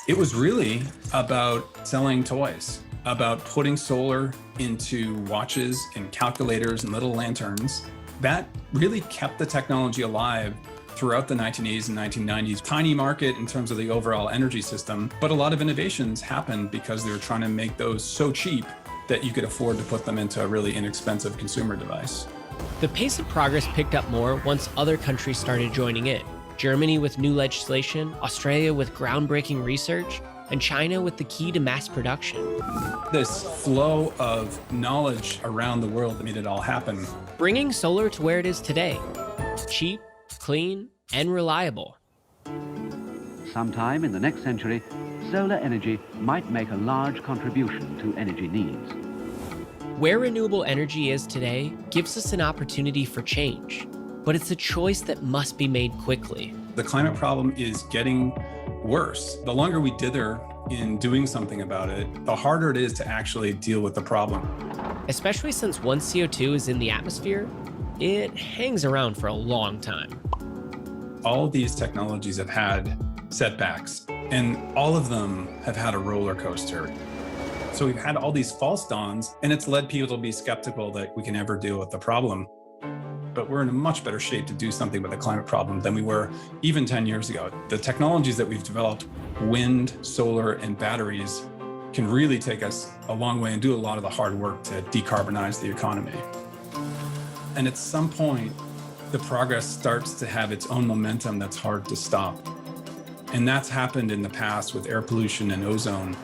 It was really about selling toys, about putting solar into watches and calculators and little lanterns. That really kept the technology alive throughout the 1980s and 1990s. Tiny market in terms of the overall energy system, but a lot of innovations happened because they were trying to make those so cheap that you could afford to put them into a really inexpensive consumer device. The pace of progress picked up more once other countries started joining in. Germany with new legislation, Australia with groundbreaking research, and China with the key to mass production. This flow of knowledge around the world that made it all happen. Bringing solar to where it is today. Cheap, clean, and reliable. Sometime in the next century, solar energy might make a large contribution to energy needs. Where renewable energy is today gives us an opportunity for change, but it's a choice that must be made quickly. The climate problem is getting worse. The longer we dither in doing something about it, the harder it is to actually deal with the problem. Especially since once CO2 is in the atmosphere, it hangs around for a long time. All of these technologies have had setbacks, and all of them have had a roller coaster. So we've had all these false dawns, and it's led people to be skeptical that we can ever deal with the problem. But we're in a much better shape to do something with the climate problem than we were even 10 years ago. The technologies that we've developed, wind, solar, and batteries, can really take us a long way and do a lot of the hard work to decarbonize the economy. And at some point, the progress starts to have its own momentum that's hard to stop. And that's happened in the past with air pollution and ozone.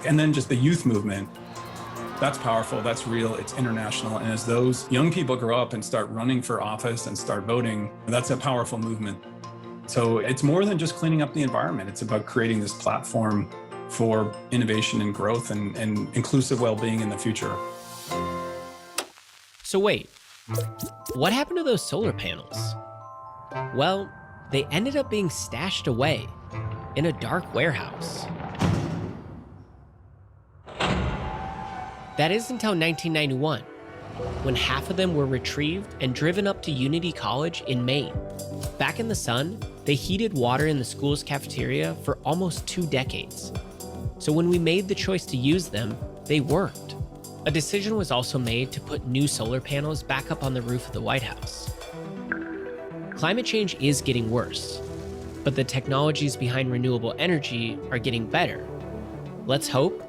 And then just the youth movement, that's powerful, that's real, it's international. And as those young people grow up and start running for office and start voting, that's a powerful movement. So it's more than just cleaning up the environment. It's about creating this platform for innovation and growth and inclusive well-being in the future. So wait, what happened to those solar panels? Well, they ended up being stashed away in a dark warehouse. That is until 1991, when half of them were retrieved and driven up to Unity College in Maine. Back in the sun, they heated water in the school's cafeteria for almost 2 decades. So when we made the choice to use them, they worked. A decision was also made to put new solar panels back up on the roof of the White House. Climate change is getting worse, but the technologies behind renewable energy are getting better. Let's hope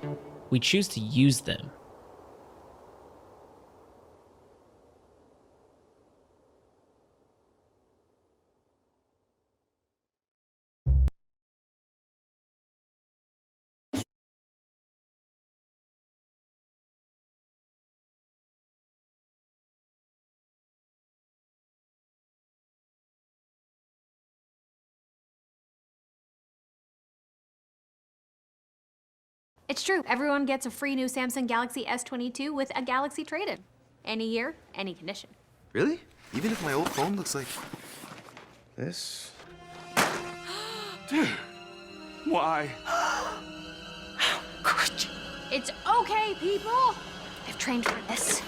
we choose to use them. It's true. Everyone gets a free new Samsung Galaxy S22 with a Galaxy trade-in. Any year, any condition. Really? Even if my old phone looks like this? Dude, why? How could you? It's okay, people. I've trained for this.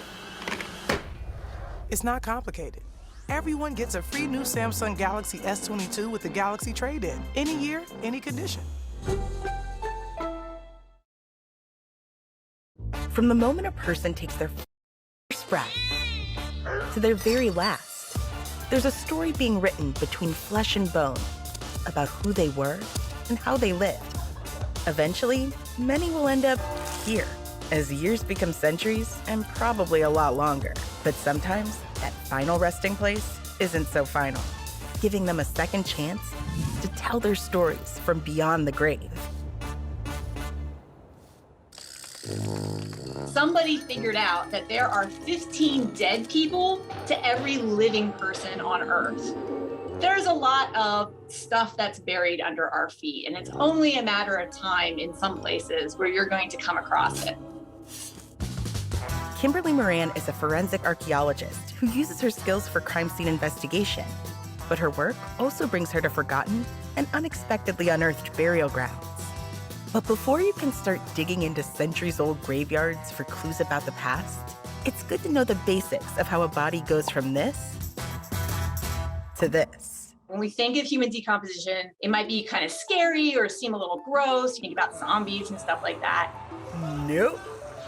It's not complicated. Everyone gets a free new Samsung Galaxy S22 with the Galaxy trade-in. Any year, any condition. From the moment a person takes their first breath to their very last, there's a story being written between flesh and bone about who they were and how they lived. Eventually, many will end up here, as years become centuries and probably a lot longer. But sometimes, that final resting place isn't so final, giving them a second chance to tell their stories from beyond the grave. Somebody figured out that there are 15 dead people to every living person on Earth. There's a lot of stuff that's buried under our feet, and it's only a matter of time in some places where you're going to come across it. Kimberly Moran is a forensic archaeologist who uses her skills for crime scene investigation. But her work also brings her to forgotten and unexpectedly unearthed burial grounds. But before you can start digging into centuries-old graveyards for clues about the past, it's good to know the basics of how a body goes from this to this. When we think of human decomposition, it might be kind of scary or seem a little gross. You think about zombies and stuff like that. Nope.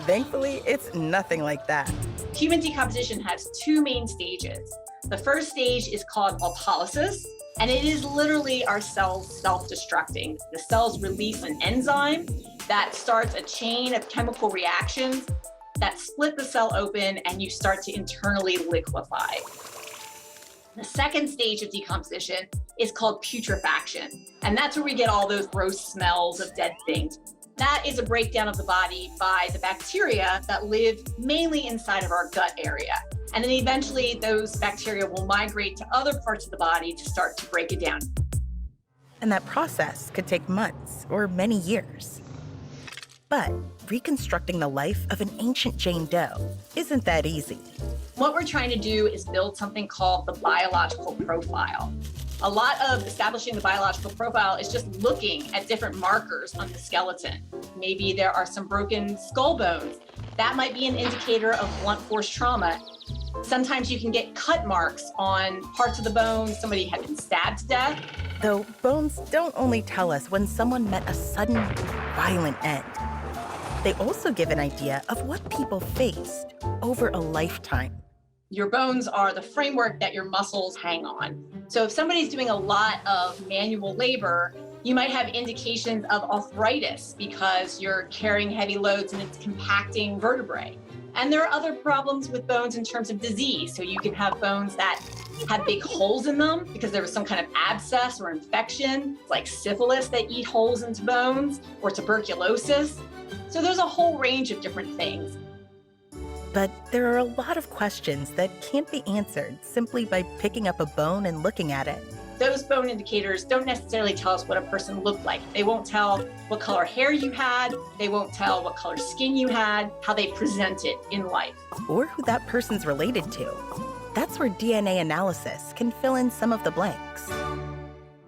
Thankfully, it's nothing like that. Human decomposition has two main stages. The first stage is called autolysis, and it is literally our cells self-destructing. The cells release an enzyme that starts a chain of chemical reactions that split the cell open, and you start to internally liquefy. The second stage of decomposition is called putrefaction, and that's where we get all those gross smells of dead things. That is a breakdown of the body by the bacteria that live mainly inside of our gut area. And then eventually those bacteria will migrate to other parts of the body to start to break it down. And that process could take months or many years. But reconstructing the life of an ancient Jane Doe isn't that easy. What we're trying to do is build something called the biological profile. A lot of establishing the biological profile is just looking at different markers on the skeleton. Maybe there are some broken skull bones. That might be an indicator of blunt force trauma. Sometimes you can get cut marks on parts of the bone. Somebody had been stabbed to death. Though bones don't only tell us when someone met a sudden, violent end. They also give an idea of what people faced over a lifetime. Your bones are the framework that your muscles hang on. So if somebody's doing a lot of manual labor, you might have indications of arthritis because you're carrying heavy loads and it's compacting vertebrae. And there are other problems with bones in terms of disease. So you can have bones that have big holes in them because there was some kind of abscess or infection, like syphilis that eat holes into bones, or tuberculosis. So there's a whole range of different things. But there are a lot of questions that can't be answered simply by picking up a bone and looking at it. Those bone indicators don't necessarily tell us what a person looked like. They won't tell what color hair you had. They won't tell what color skin you had, how they presented in life. Or who that person's related to. That's where DNA analysis can fill in some of the blanks.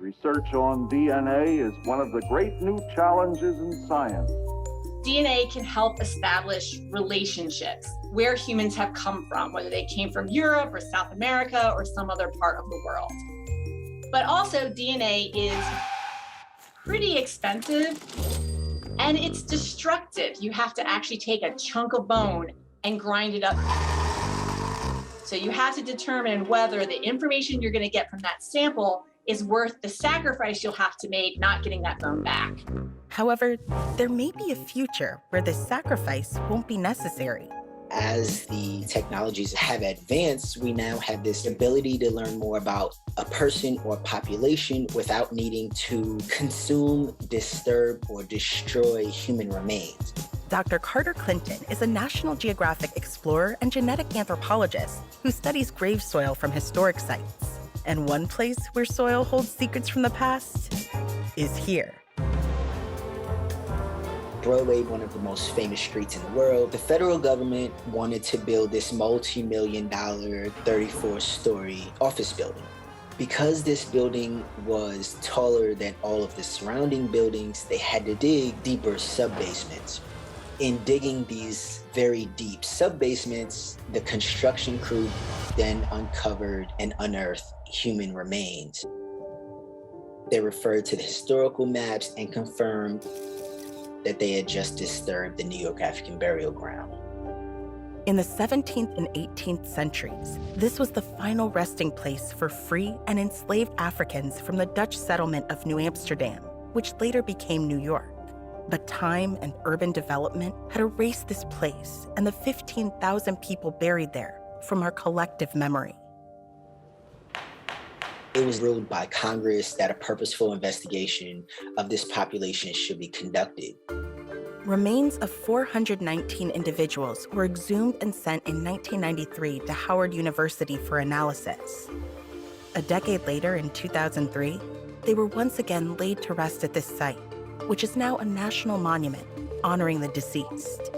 Research on DNA is one of the great new challenges in science. DNA can help establish relationships, where humans have come from, whether they came from Europe or South America or some other part of the world. But also DNA is pretty expensive and it's destructive. You have to actually take a chunk of bone and grind it up. So you have to determine whether the information you're going to get from that sample is worth the sacrifice you'll have to make not getting that bone back. However, there may be a future where this sacrifice won't be necessary. As the technologies have advanced, we now have this ability to learn more about a person or population without needing to consume, disturb, or destroy human remains. Dr. Carter Clinton is a National Geographic explorer and genetic anthropologist who studies grave soil from historic sites. And one place where soil holds secrets from the past is here. Broadway, one of the most famous streets in the world. The federal government wanted to build this multi-million-dollar 34-story office building. Because this building was taller than all of the surrounding buildings, they had to dig deeper sub-basements. In digging these very deep sub-basements, the construction crew then uncovered and unearthed human remains. They referred to the historical maps and confirmed that they had just disturbed the New York African burial ground. In the 17th and 18th centuries, this was the final resting place for free and enslaved Africans from the Dutch settlement of New Amsterdam, which later became New York. But time and urban development had erased this place and the 15,000 people buried there from our collective memory. It was ruled by Congress that a purposeful investigation of this population should be conducted. Remains of 419 individuals were exhumed and sent in 1993 to Howard University for analysis. A decade later, in 2003, they were once again laid to rest at this site, which is now a national monument honoring the deceased.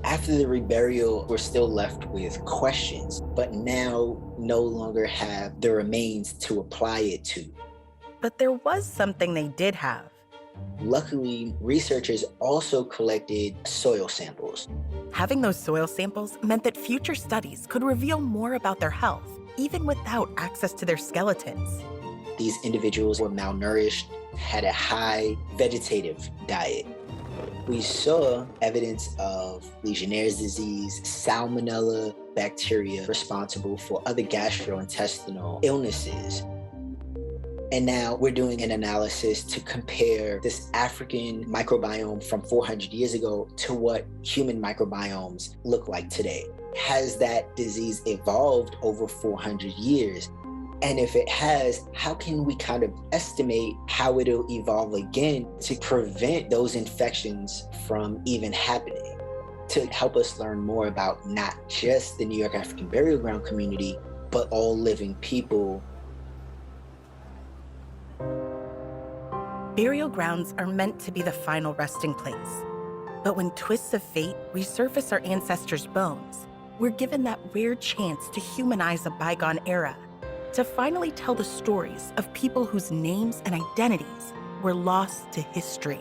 After the reburial, we're still left with questions, but now no longer have the remains to apply it to. But there was something they did have. Luckily, researchers also collected soil samples. Having those soil samples meant that future studies could reveal more about their health, even without access to their skeletons. These individuals were malnourished, had a high vegetative diet. We saw evidence of Legionnaire's disease, salmonella bacteria responsible for other gastrointestinal illnesses. And now we're doing an analysis to compare this African microbiome from 400 years ago to what human microbiomes look like today. Has that disease evolved over 400 years? And if it has, how can we kind of estimate how it'll evolve again to prevent those infections from even happening? To help us learn more about not just the New York African burial ground community, but all living people. Burial grounds are meant to be the final resting place. But when twists of fate resurface our ancestors' bones, we're given that rare chance to humanize a bygone era, to finally tell the stories of people whose names and identities were lost to history.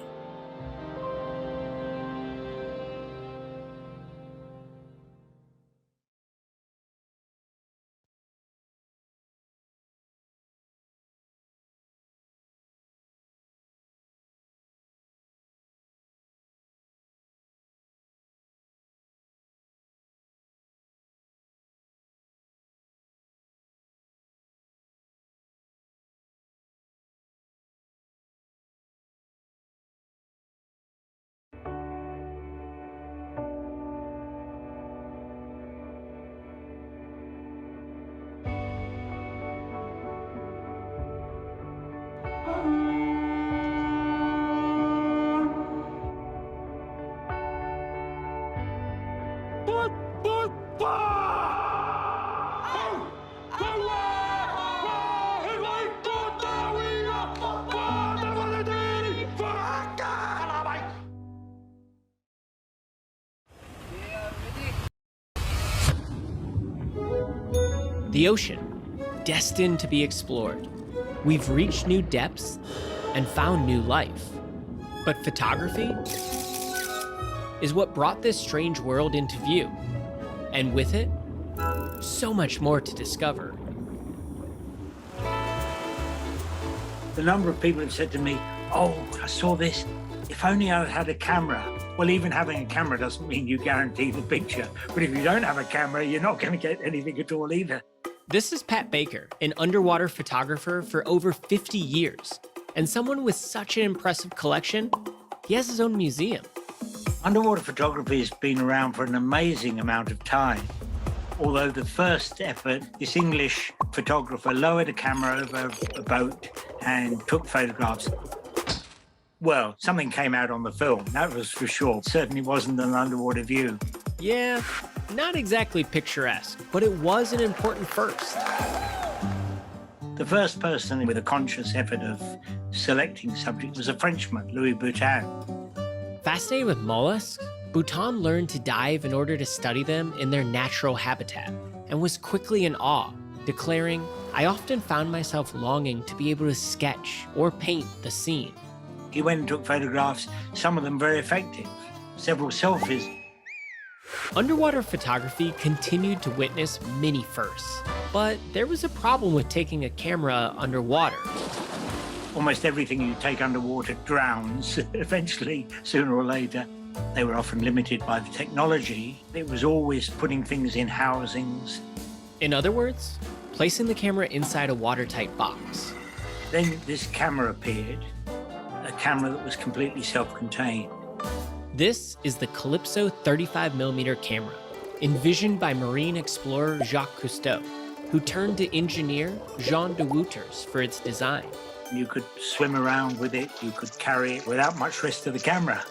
The ocean, destined to be explored. We've reached new depths and found new life. But photography is what brought this strange world into view. And with it, so much more to discover. The number of people have said to me, oh, I saw this. If only I had a camera. Well, even having a camera doesn't mean you guarantee the picture. But if you don't have a camera, you're not going to get anything at all either. This is Pat Baker, an underwater photographer for over 50 years. And someone with such an impressive collection, he has his own museum. Underwater photography has been around for an amazing amount of time. Although the first effort, this English photographer lowered a camera over a boat and took photographs. Well, something came out on the film, that was for sure. Certainly wasn't an underwater view. Yeah, not exactly picturesque, but it was an important first. The first person with a conscious effort of selecting subject was a Frenchman, Louis Boutin. Fascinated with mollusks, Boutin learned to dive in order to study them in their natural habitat and was quickly in awe, declaring, "I often found myself longing to be able to sketch or paint the scene." He went and took photographs, some of them very effective, several selfies. Underwater photography continued to witness many firsts, but there was a problem with taking a camera underwater. Almost everything you take underwater drowns eventually, sooner or later. They were often limited by the technology. It was always putting things in housings. In other words, placing the camera inside a watertight box. Then this camera appeared, a camera that was completely self-contained. This is the Calypso 35mm camera, envisioned by marine explorer Jacques Cousteau, who turned to engineer Jean de Wouters for its design. You could swim around with it, you could carry it without much risk to the camera.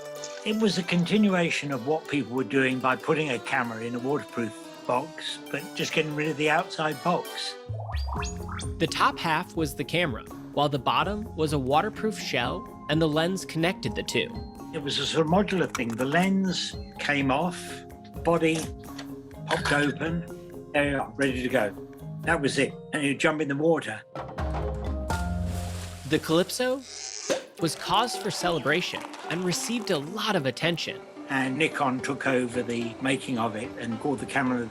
It was a continuation of what people were doing by putting a camera in a waterproof box, but just getting rid of the outside box. The top half was the camera, while the bottom was a waterproof shell and the lens connected the two. It was a sort of modular thing. The lens came off, body popped open, there you are, ready to go. That was it, and you jump in the water. The Calypso was cause for celebration and received a lot of attention. And Nikon took over the making of it and called the camera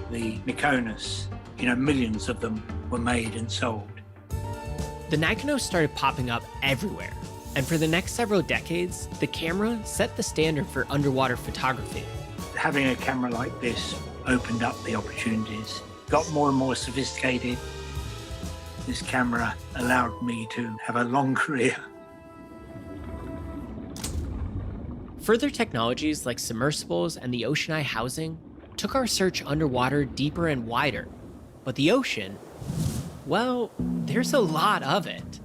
the Mykonos. You know, millions of them were made and sold. The Mykonos started popping up everywhere, and for the next several decades, the camera set the standard for underwater photography. Having a camera like this opened up the opportunities, got more and more sophisticated. This camera allowed me to have a long career. Further technologies like submersibles and the ocean eye housing took our search underwater deeper and wider. But the ocean, well, there's a lot of it.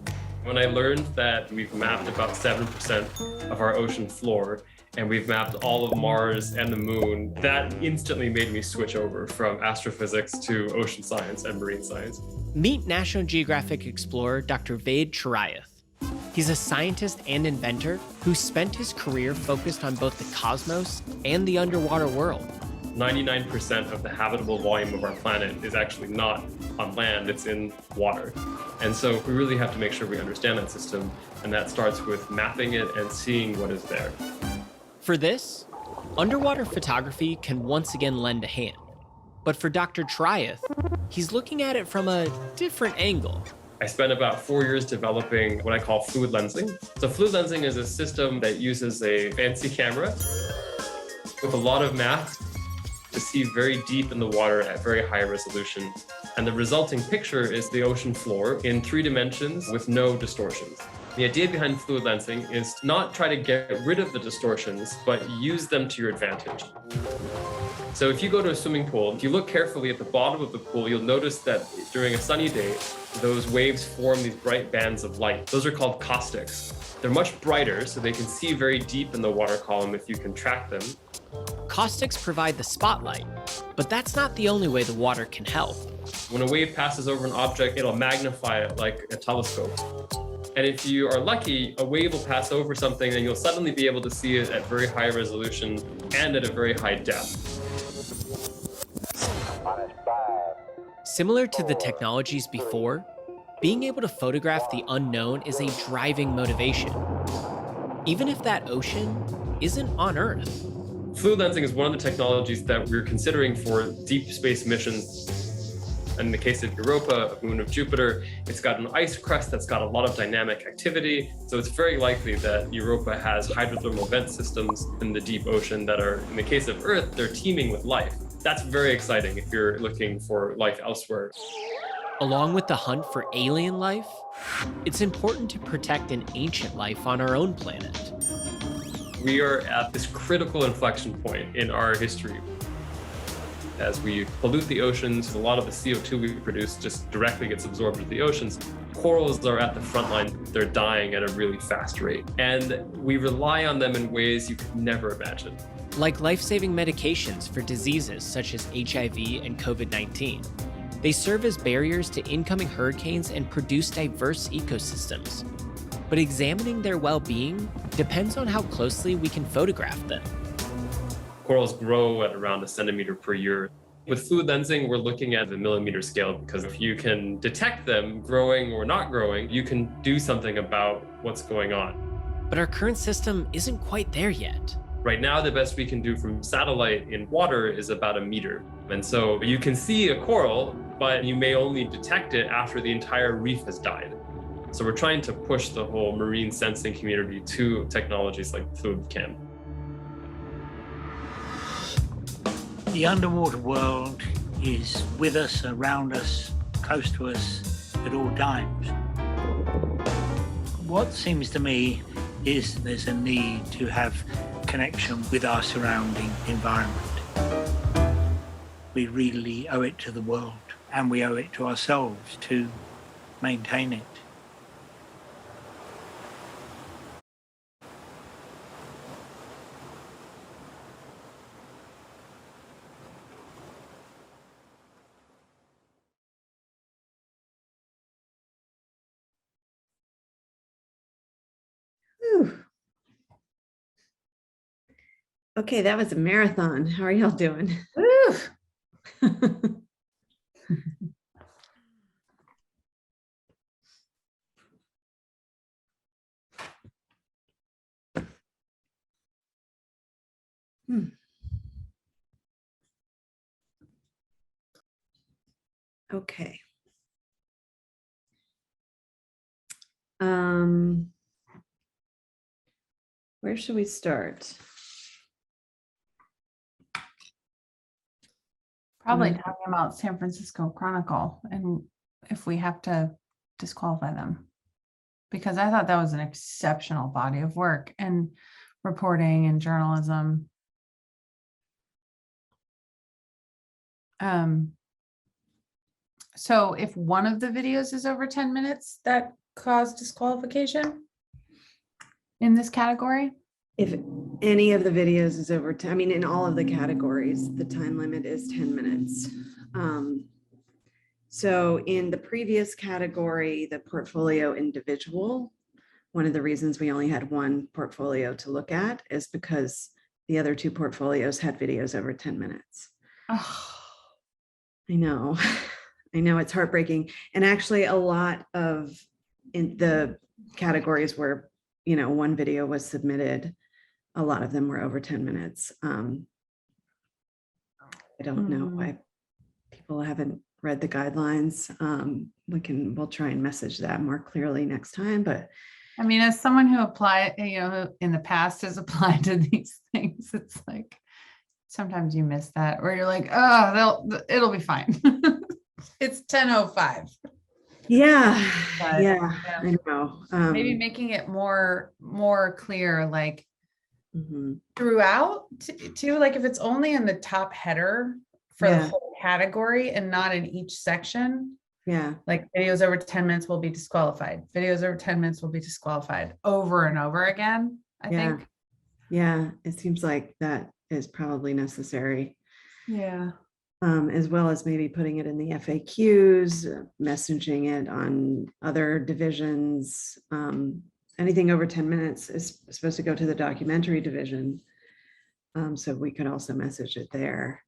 When I learned that we've mapped about 7% of our ocean floor, and we've mapped all of Mars and the moon, that instantly made me switch over from astrophysics to ocean science and marine science. Meet National Geographic explorer Dr. Vaid Churayath. He's a scientist and inventor who spent his career focused on both the cosmos and the underwater world. 99% of the habitable volume of our planet is actually not on land, it's in water. And so we really have to make sure we understand that system, and that starts with mapping it and seeing what is there. For this, underwater photography can once again lend a hand. But for Dr. Churayath, he's looking at it from a different angle. I spent about 4 years developing what I call fluid lensing. So fluid lensing is a system that uses a fancy camera with a lot of math to see very deep in the water at very high resolution. And the resulting picture is the ocean floor in 3 dimensions with no distortions. The idea behind fluid lensing is to not try to get rid of the distortions, but use them to your advantage. So if you go to a swimming pool, if you look carefully at the bottom of the pool, you'll notice that during a sunny day, those waves form these bright bands of light. Those are called caustics. They're much brighter, so they can see very deep in the water column if you can track them. Caustics provide the spotlight, but that's not the only way the water can help. When a wave passes over an object, it'll magnify it like a telescope. And if you are lucky, a wave will pass over something and you'll suddenly be able to see it at very high resolution and at a very high depth. Similar to the technologies before, being able to photograph the unknown is a driving motivation, even if that ocean isn't on Earth. Fluid lensing is one of the technologies that we're considering for deep space missions. In the case of Europa, a moon of Jupiter, it's got an ice crust that's got a lot of dynamic activity. So it's very likely that Europa has hydrothermal vent systems in the deep ocean that are, in the case of Earth, they're teeming with life. That's very exciting if you're looking for life elsewhere. Along with the hunt for alien life, it's important to protect an ancient life on our own planet. We are at this critical inflection point in our history. As we pollute the oceans, a lot of the CO2 we produce just directly gets absorbed into the oceans. Corals are at the front line. They're dying at a really fast rate. And we rely on them in ways you could never imagine. Like life-saving medications for diseases such as HIV and COVID-19. They serve as barriers to incoming hurricanes and produce diverse ecosystems. But examining their well-being depends on how closely we can photograph them. Corals grow at around 1 centimeter per year. With fluid lensing, we're looking at the millimeter scale because if you can detect them growing or not growing, you can do something about what's going on. But our current system isn't quite there yet. Right now, the best we can do from satellite in water is about 1 meter. And so you can see a coral, but you may only detect it after the entire reef has died. So we're trying to push the whole marine sensing community to technologies like fluid cam. The underwater world is with us, around us, close to us at all times. What seems to me is there's a need to have connection with our surrounding environment. We really owe it to the world, and we owe it to ourselves to maintain it. Whew. Okay, that was a marathon. How are y'all doing? Okay. Where should we start? Probably talking about San Francisco Chronicle and if we have to disqualify them, because I thought that was an exceptional body of work and reporting and journalism. So if one of the videos is over 10 minutes, that caused disqualification in this category? If any of the videos is over 10, I mean, in all of the categories, the time limit is 10 minutes. So in the previous category, the portfolio individual, one of the reasons we only had one portfolio to look at is because the other two portfolios had videos over 10 minutes. Oh. I know, I know it's heartbreaking. And actually a lot of in the categories where, you know, one video was submitted, a lot of them were over 10 minutes. I don't know why people haven't read the guidelines. We'll try and message that more clearly next time, but I mean, as someone who applied, you know, in the past has applied to these things, it's like, sometimes you miss that, or you're like, oh, it'll be fine. It's 10:05. Yeah, But, yeah, I know. Maybe making it more clear, like mm-hmm. throughout too, like if it's only in the top header for the whole category and not in each section. Yeah. Like videos over 10 minutes will be disqualified. Videos over 10 minutes will be disqualified over and over again, I think. Yeah, it seems like that is probably necessary. Yeah. As well as maybe putting it in the FAQs, messaging it on other divisions. Anything over 10 minutes is supposed to go to the documentary division. So we could also message it there.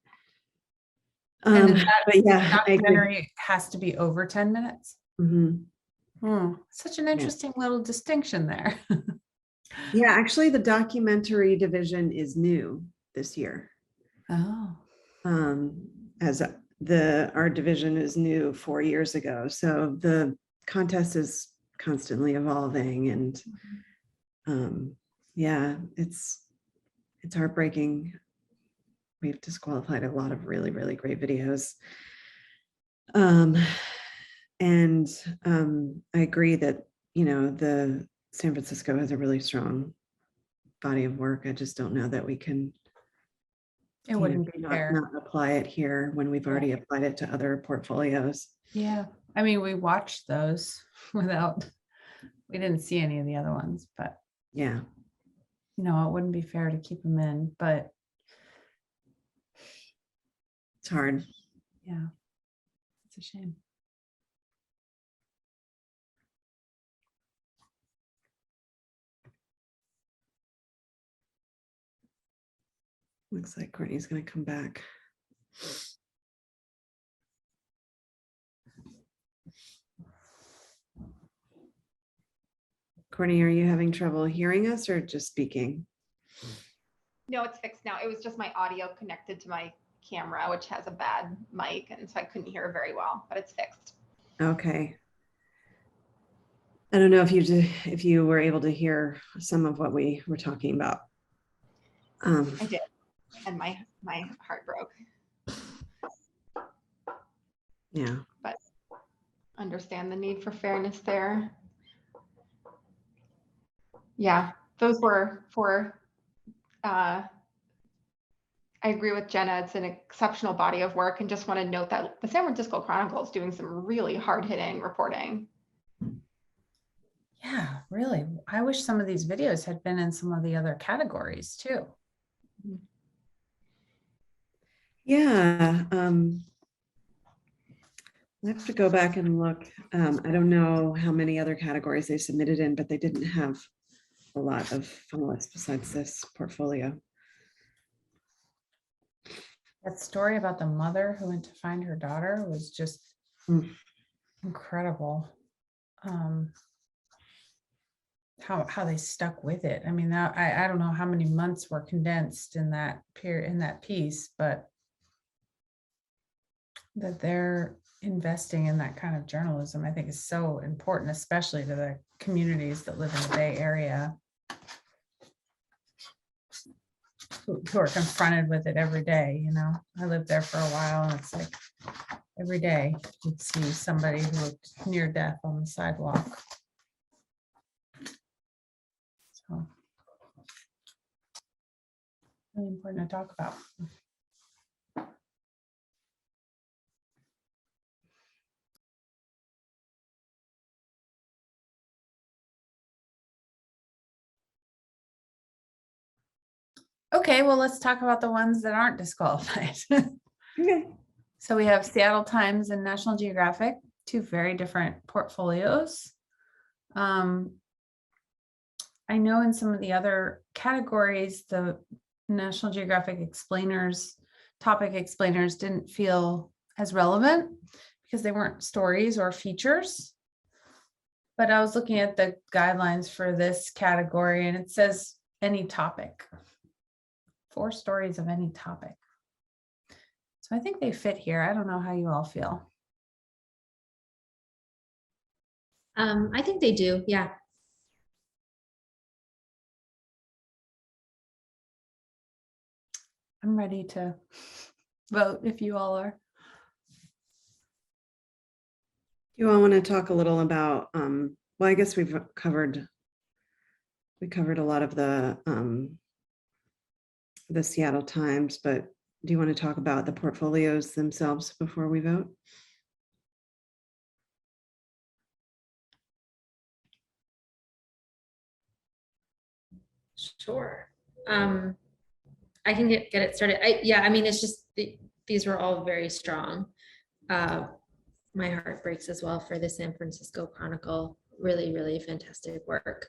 And that but yeah, documentary has to be over 10 minutes. Mm-hmm. Such an interesting little distinction there. Yeah, actually the documentary division is new this year. Oh. As our division is new 4 years ago. So the contest is constantly evolving, and yeah, it's heartbreaking. We've disqualified a lot of really, really great videos. And I agree that, you know, the San Francisco has a really strong body of work. I just don't know that we can It wouldn't be fair. Not apply it here when we've already applied it to other portfolios. Yeah. I mean, we watched those we didn't see any of the other ones, but yeah, you know, it wouldn't be fair to keep them in, but it's hard. Yeah. a shame. Looks like Courtney's going to come back. Courtney, are you having trouble hearing us or just speaking? No, it's fixed now. It was just my audio connected to my camera, which has a bad mic, and so I couldn't hear very well, but it's fixed. Okay. I don't know if you were able to hear some of what we were talking about. I did, and my heart broke. Yeah. But understand the need for fairness there. Yeah, those were for, I agree with Jenna, it's an exceptional body of work, and just want to note that the San Francisco Chronicle is doing some really hard-hitting reporting. Yeah, really. I wish some of these videos had been in some of the other categories too. Yeah. I have to go back and look. I don't know how many other categories they submitted in, but they didn't have a lot of finalists besides this portfolio. That story about the mother who went to find her daughter was just incredible. How they stuck with it. I mean, I don't know how many months were condensed in that period, in that piece, but that they're investing in that kind of journalism, I think is so important, especially to the communities that live in the Bay Area, who are confronted with it every day. You know, I lived there for a while, and it's like every day you'd see somebody who looked near death on the sidewalk. So really important to talk about. Okay, well, let's talk about the ones that aren't disqualified. Okay. So we have Seattle Times and National Geographic, two very different portfolios. I know in some of the other categories, the National Geographic topic explainers didn't feel as relevant because they weren't stories or features. But I was looking at the guidelines for this category, and it says any topic. 4 stories of any topic. So I think they fit here. I don't know how you all feel. I think they do, yeah. I'm ready to vote if you all are. You all want to talk a little about, well, I guess we covered a lot of the Seattle Times, but do you want to talk about the portfolios themselves before we vote? Sure. I can get it started. I mean, it's just these were all very strong. My heart breaks as well for the San Francisco Chronicle. Really, really fantastic work.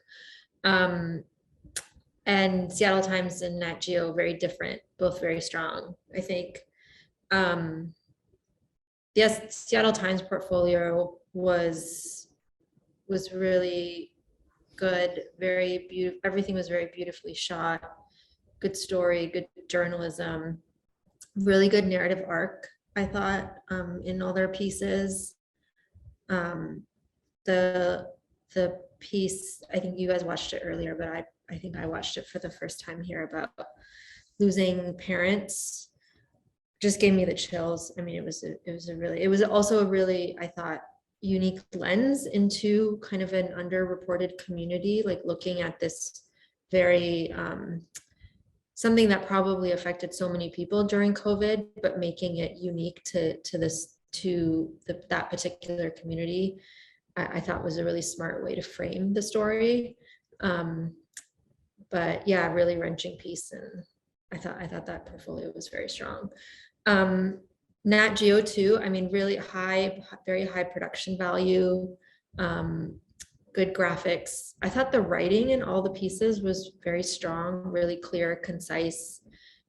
And Seattle Times and Nat Geo, very different, both very strong. I think, yes, Seattle Times portfolio was really good, very beautiful. Everything was very beautifully shot. Good story, good journalism, really good narrative arc, I thought, in all their pieces. The piece, I think you guys watched it earlier, but I think I watched it for the first time here about losing parents, just gave me the chills. I mean, it was also a really, I thought, unique lens into kind of an underreported community, like looking at this very something that probably affected so many people during COVID, but making it unique to that particular community. I thought was a really smart way to frame the story. But yeah, really wrenching piece, and I thought that portfolio was very strong. Nat Geo too, I mean, really high, very high production value, good graphics. I thought the writing in all the pieces was very strong, really clear, concise,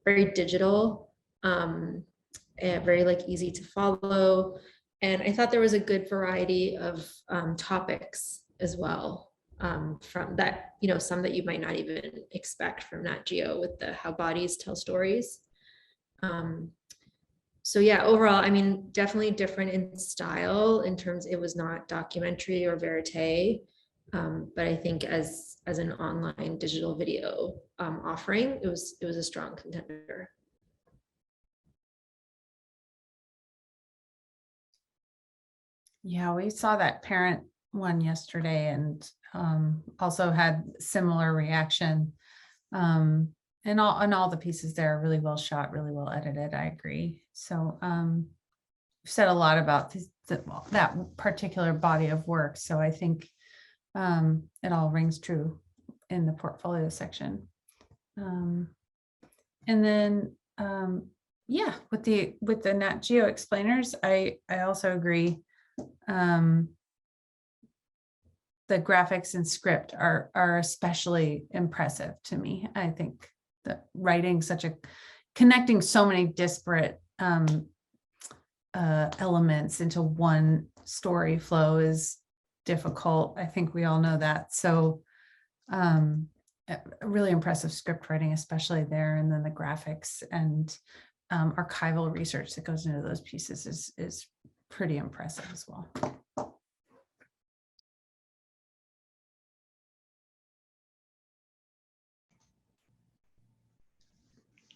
very digital, and very like easy to follow. And I thought there was a good variety of topics as well, from that, you know, some that you might not even expect from Nat Geo with the how bodies tell stories. So yeah, overall, I mean, definitely different in style in terms, it was not documentary or verite, but I think as an online digital video offering, it was a strong contender. Yeah, we saw that parent one yesterday and also had similar reaction. And all the pieces there are really well shot, really well edited. I agree. So we've said a lot about that particular body of work. So I think it all rings true in the portfolio section. And then yeah, with the Nat Geo explainers, I also agree. The graphics and script are especially impressive to me. I think that writing connecting so many disparate elements into one story flow is difficult. I think we all know that. So really impressive script writing, especially there. And then the graphics and archival research that goes into those pieces is pretty impressive as well.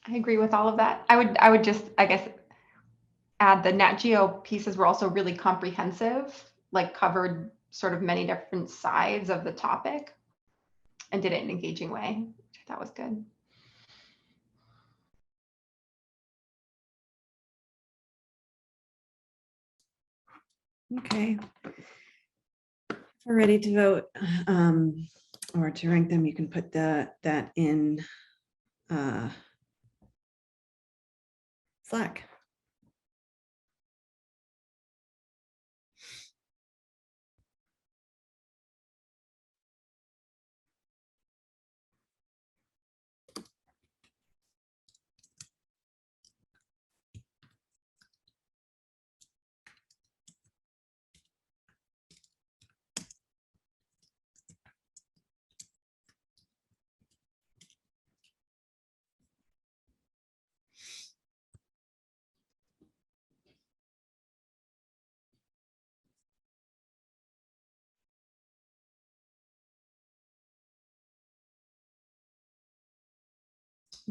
I agree with all of that. I would just, I guess, add the Nat Geo pieces were also really comprehensive, like covered sort of many different sides of the topic and did it in an engaging way, which I thought was good. Okay. If we're ready to vote or to rank them, you can put that in Slack.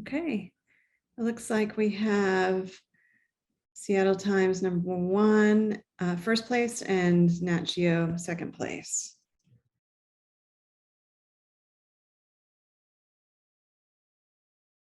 Okay, it looks like we have Seattle Times #1 first place and Nat Geo second place.